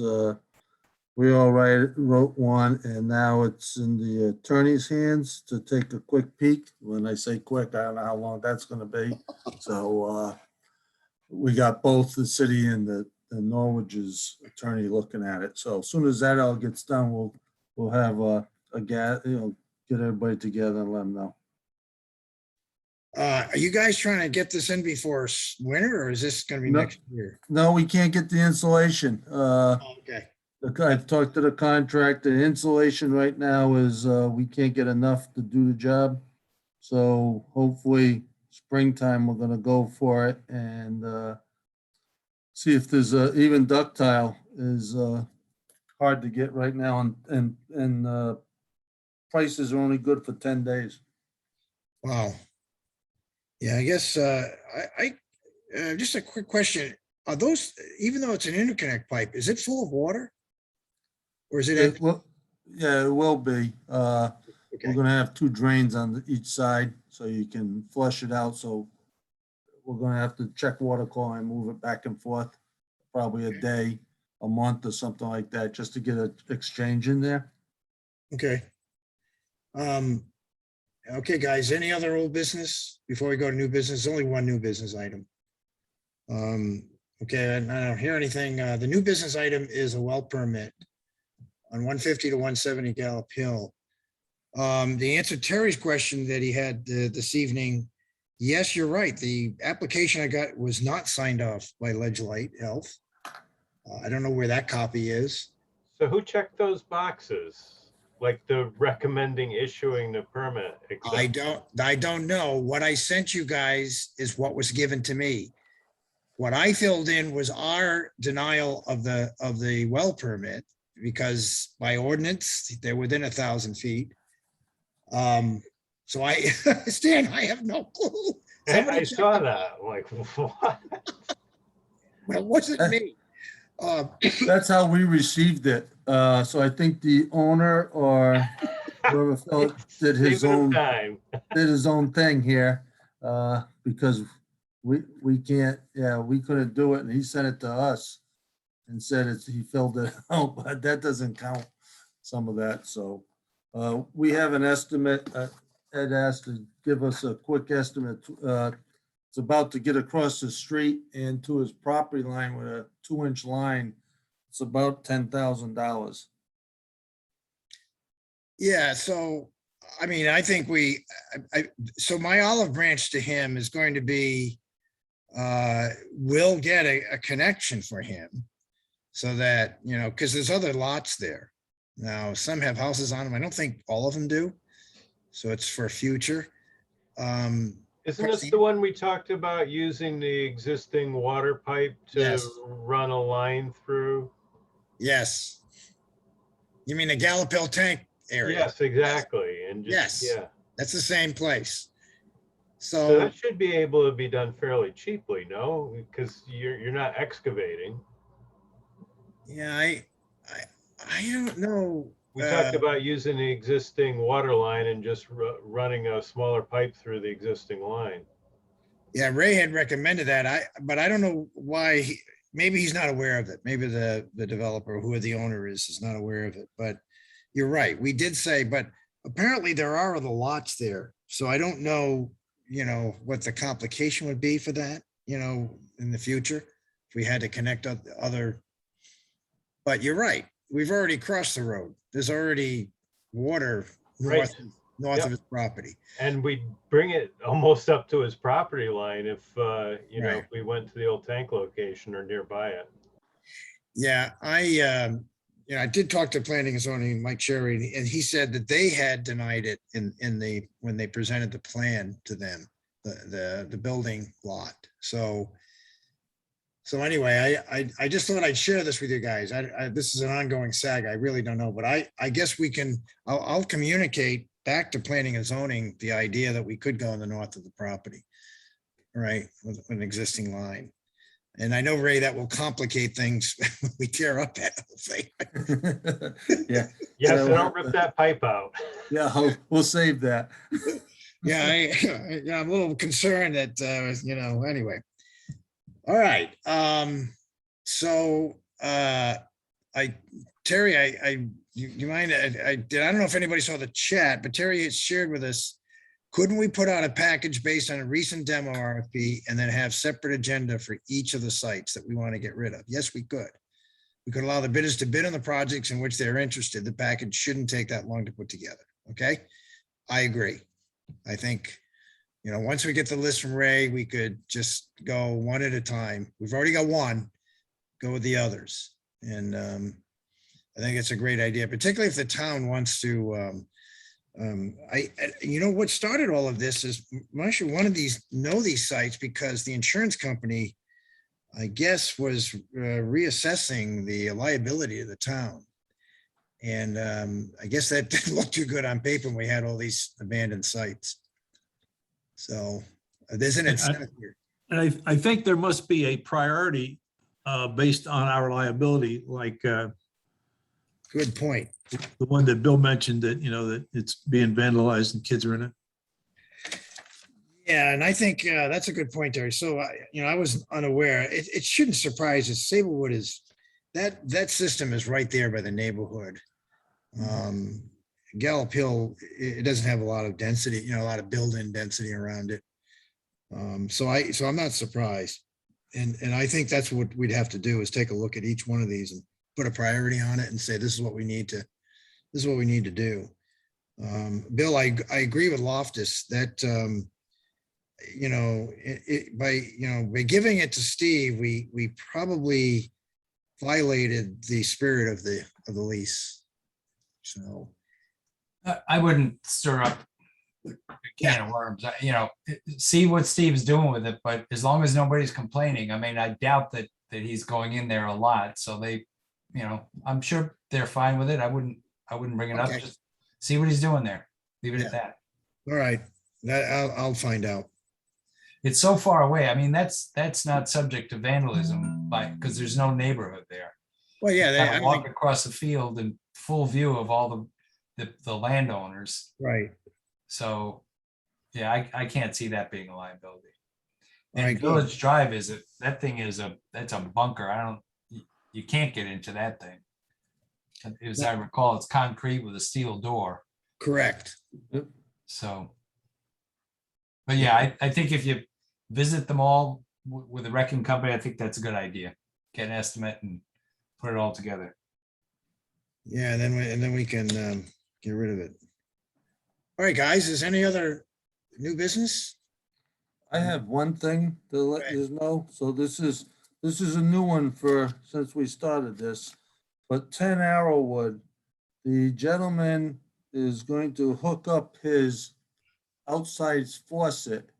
we all wrote one, and now it's in the attorney's hands to take a quick peek. When I say quick, I don't know how long that's gonna be. So we got both the city and the Norwich's attorney looking at it. So as soon as that all gets done, we'll have get everybody together and let them know. Are you guys trying to get this in before winter, or is this gonna be No. next year? No, we can't get the insulation. Okay, I've talked to the contractor. The insulation right now is, we can't get enough to do the job. So hopefully springtime, we're gonna go for it and see if there's even ductile is hard to get right now, and prices are only good for 10 days. wow. Yeah, I guess, just a quick question. Are those, even though it's an interconnect pipe, is it full of water? Or is it empty? Yeah, it will be. We're Okay. gonna have 2 drains on each side, so you can flush it out. So we're gonna have to check water quality and move it back and forth, probably a day, a month or something like that, just to get an exchange in there. Okay. Okay, guys, any other old business before we go to new business? Only one new business item. Okay, and I don't hear anything. The new business item is a well permit on 150 to 170 Gallup Hill. The answer to Terry's question that he had this evening, yes, you're right. The application I got was not signed off by Ledyard Health. I don't know where that copy is. So who checked those boxes? Like the recommending issuing the permit? I don't know. What I sent you guys is what was given to me. What I filled in was our denial of the well permit, because by ordinance, they're within 1,000 feet. So Stan, I have no clue. I saw that, like, what? Well, it wasn't me. That's how we received it. So I think the owner or whoever felt did his Saving him own, time. did his own thing here, because we can't, we couldn't do it, and he sent it to us and said he filled it out, but that doesn't count some of that, so. We have an estimate, Ed asked to give us a quick estimate. It's about to get across the street and to his property line with a 2-inch line. It's about $10,000. Yeah, so, I mean, I think so my olive branch to him is going to be, we'll get a connection for him so that, because there's other lots there. Now, some have houses on them. I don't think all of them do. So it's for future. Isn't this the one we talked about using the existing water pipe to Yes. run a line through? Yes. You mean the Gallup Hill tank area? Yes, exactly. And Yes. just, yeah. That's the same place. So So, that should be able to be done fairly cheaply, no? Because you're not excavating. yeah, I don't know. We talked about using the existing water line and just running a smaller pipe through the existing line. Yeah, Ray had recommended that. But I don't know why. Maybe he's not aware of it. Maybe the developer, who the owner is not aware of it. But you're right. We did say, but apparently there are other lots there. So I don't know, what the complication would be for that, in the future, if we had to connect other. But you're right. We've already crossed the road. There's already water north Yep. of his property. And we'd bring it almost up to his property line if, Right. if we went to the old tank location or nearby it. Yeah, I did talk to planning and zoning, Mike Sherry, and he said that they had denied it when they presented the plan to them, the building lot. So anyway, I just thought I'd share this with you guys. This is an ongoing saga. I really don't know, but I guess I'll communicate back to planning and zoning the idea that we could go in the north of the property, right, with an existing line. And I know, Ray, that will complicate things when we tear up that whole thing. Yeah. Yes, So, don't rip that pipe out. Yeah, we'll save that. Yeah, I'm a little concerned that, anyway. All right. So, Terry, you mind, I don't know if anybody saw the chat, but Terry had shared with us, couldn't we put out a package based on a recent demo RFP and then have separate agenda for each of the sites that we want to get rid of? Yes, we could. We could allow the bidders to bid on the projects in which they're interested. The package shouldn't take that long to put together. Okay? I agree. I think, once we get the list from Ray, we could just go one at a time. We've already got one, go with the others. And I think it's a great idea, particularly if the town wants to, what started all of this is Marcia wanted these sites because the insurance company, I guess, was reassessing the liability of the town. And I guess that didn't look too good on paper when we had all these abandoned sites. So there's an incentive here. And I think there must be a priority based on our liability, like Good point. the one that Bill mentioned that, that it's being vandalized and kids are in it. Yeah, and I think that's a good point, Terry. So, I was unaware. It shouldn't surprise us. Sablewood is, that system is right there by the neighborhood. Gallup Hill, it doesn't have a lot of density, a lot of built-in density around it. So I'm not surprised. And I think that's what we'd have to do is take a look at each one of these and put a priority on it and say, this is what we need to, this is what we need to do. Bill, I agree with Loftus that, you know, by giving it to Steve, we probably violated the spirit of the lease. So, I wouldn't stir up a can of worms, you know, see what Steve's doing with it, but as long as nobody's complaining, I mean, I doubt that he's going in there a lot, so they, you know, I'm sure they're fine with it. I wouldn't bring it up, Okay. just see what he's doing there. Leave it Yeah. at that. all right, I'll find out. It's so far away. I mean, that's not subject to vandalism because there's no neighborhood there. Well, yeah, Kind I of walk think, across the field in full view of all the landowners. right. So, yeah, I can't see that being a liability. All right, And good. Village Drive that's a bunker. You can't get into that thing. As I recall, it's concrete with a steel door. Correct. So, but yeah, I think if you visit them all with a wrecking company, I think that's a good idea. Get an estimate and put it all together. Yeah, and then we can get rid of it. All right, guys, is any other new business? I have one thing to let Right. you know. So this is a new one since we started this. But 10 Arrowwood, the gentleman is going to hook up his outside faucet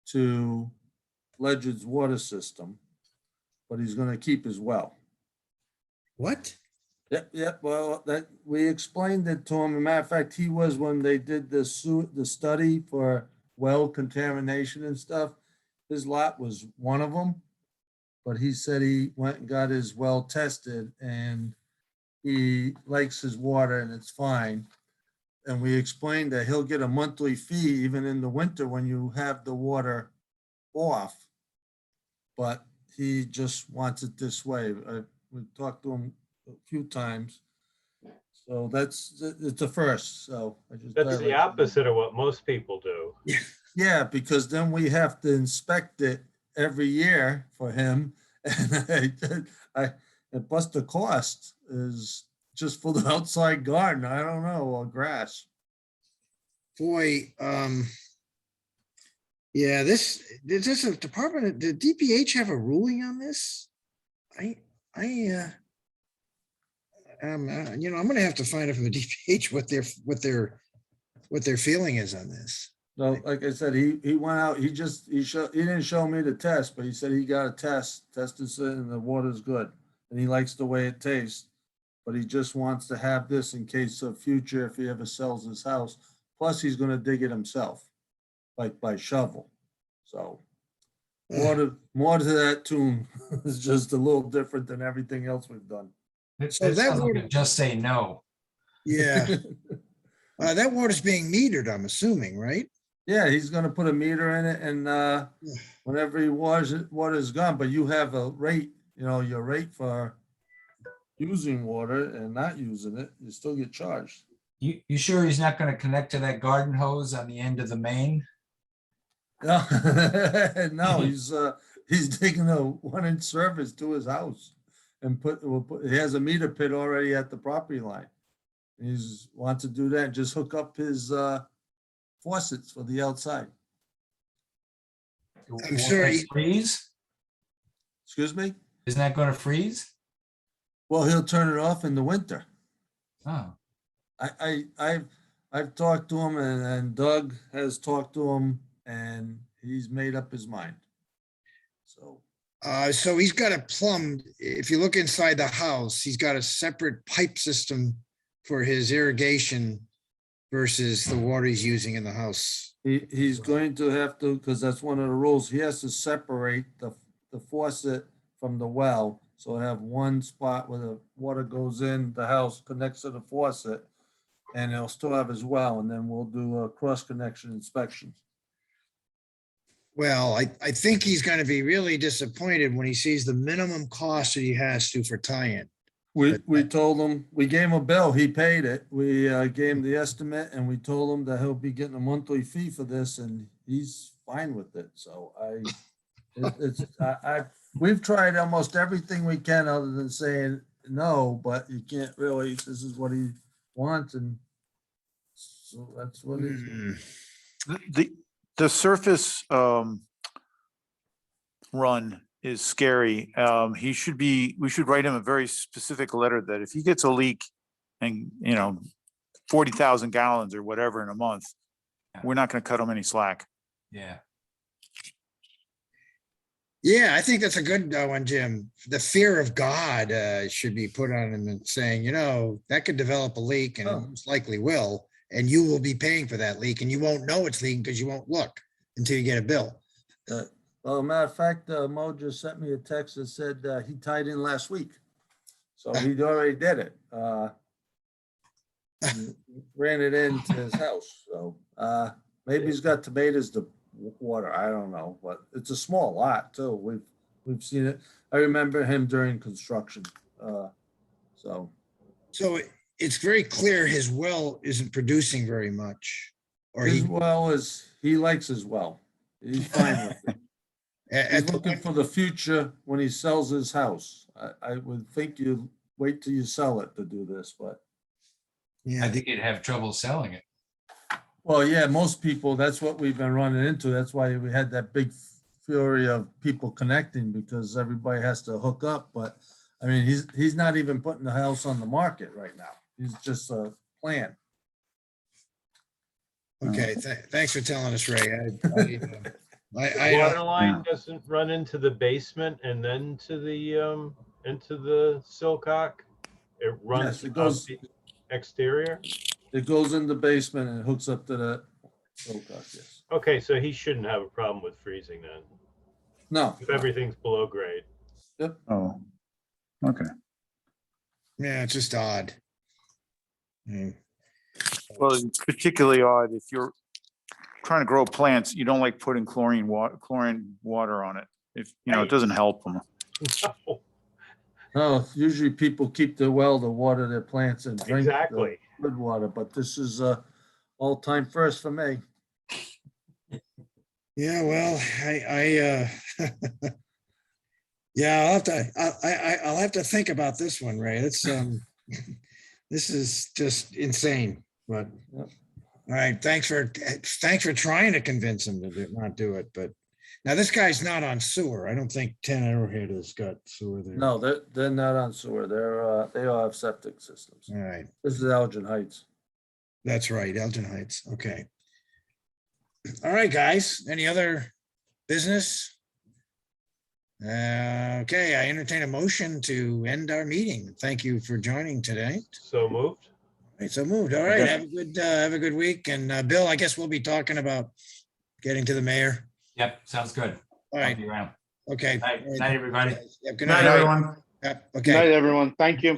to Ledyard's water system, but he's gonna keep his well. What? Yep, well, that, we explained it to him. As a matter of fact, he was when they did the study for well contamination and stuff. His lot was one of them. But he said he went and got his well tested and he likes his water and it's fine. And we explained that he'll get a monthly fee even in the winter when you have the water off. But he just wants it this way. We talked to him a few times. So it's a first, so. That's the opposite of what most people do. Yeah, because then we have to inspect it every year for him. And and plus the cost is just for the outside garden, I don't know, or grass. Boy, yeah, is this a department, did DPH have a ruling on this? You know, I'm gonna have to find out from the DPH what their feeling is on this. So like I said, he went out, he didn't show me the test, but he said he got a tested it and the water's good. And he likes the way it tastes, but he just wants to have this in case of future, if he ever sells his house. Plus he's gonna dig it himself, like by shovel. So more to that tune. It's just a little different than everything else we've done. So that sounds like would- a just say no. Yeah, that water's being metered, I'm assuming, right? Yeah, he's gonna put a meter in it and whenever he water's gone, but you have a rate, you know, your rate for using water and not using it, you still get charged. You sure he's not gonna connect to that garden hose on the end of the main? No, no, he's taking a 1-inch service to his house and he has a meter pit already at the property line. He's wants to do that, just hook up his faucets for the outside. I'm sure Won't it he- freeze? Excuse me? Isn't that gonna freeze? Well, he'll turn it off in the winter. Oh, I've talked to him and Doug has talked to him and he's made up his mind. So, So he's got a plumbed, if you look inside the house, he's got a separate pipe system for his irrigation versus the water he's using in the house. he's going to have to, because that's one of the rules, he has to separate the faucet from the well. So have one spot where the water goes in the house, connects to the faucet, and he'll still have his well, and then we'll do a cross-connection inspection. Well, I think he's gonna be really disappointed when he sees the minimum cost that he has to for tie-in. We told him, we gave him a bill, he paid it. We gave him the estimate and we told him that he'll be getting a monthly fee for this and he's fine with it. So We've tried almost everything we can other than saying no, but you can't really, this is what he wants and so that's what it is. Hmm. The surface run is scary. We should write him a very specific letter that if he gets a leak and, 40,000 gallons or whatever in a month, we're not gonna cut him any slack. Yeah. Yeah, I think that's a good one, Jim. The fear of God should be put on him and saying, that could develop a leak and it most likely will, and you will be paying for that leak and you won't know it's leaking because you won't look until you get a bill. Well, matter of fact, Mo just sent me a text that said he tied in last week. So he already did it. He ran it into his house. So maybe he's got tomatoes to water. I don't know, but it's a small lot too. We've seen it. I remember him during construction. So it's very clear his well isn't producing very much. Or his well he likes his well. He's fine with it. He's looking for the future when he sells his house. I would think you wait till you sell it to do this, but. Yeah, I think you'd have trouble selling it. Well, yeah, most people, that's what we've been running into. That's why we had that big fury of people connecting because everybody has to hook up. But I mean, he's not even putting the house on the market right now. He's just a plan. Okay, thanks for telling us, Ray. Water line doesn't run into the basement and then to the into the Silcock. It runs It goes the exterior. It goes in the basement and hooks up to the Silcock, yes. Okay, so he shouldn't have a problem with freezing then. No. If everything's below grade. Yep. Oh, okay. Yeah, it's just odd. Well, it's particularly odd if you're trying to grow plants, you don't like putting chlorine water on it. If, it doesn't help them. No, No, usually people keep the well to water their plants and drink exactly. the good water, but this is all-time first for me. Yeah, well, yeah, I'll have to think about this one, Ray. It's this is just insane, but all right, thanks for trying to convince him to not do it. But now this guy's not on sewer. I don't think 10 Arrowhead has got sewer there. No, they're not on sewer. They all have septic systems. All right, This is Elgin Heights. that's right, Elgin Heights. Okay. All right, guys. Any other business? Okay, I entertain a motion to end our meeting. Thank you for joining today. So moved. Right, so moved. All right, Okay. have a good week. And Bill, I guess we'll be talking about getting to the mayor. Yep, sounds good. All I'll right, be around. okay. Night, everybody. Yep, good Night, night. everyone. Yep, Good okay. night, everyone. Thank you.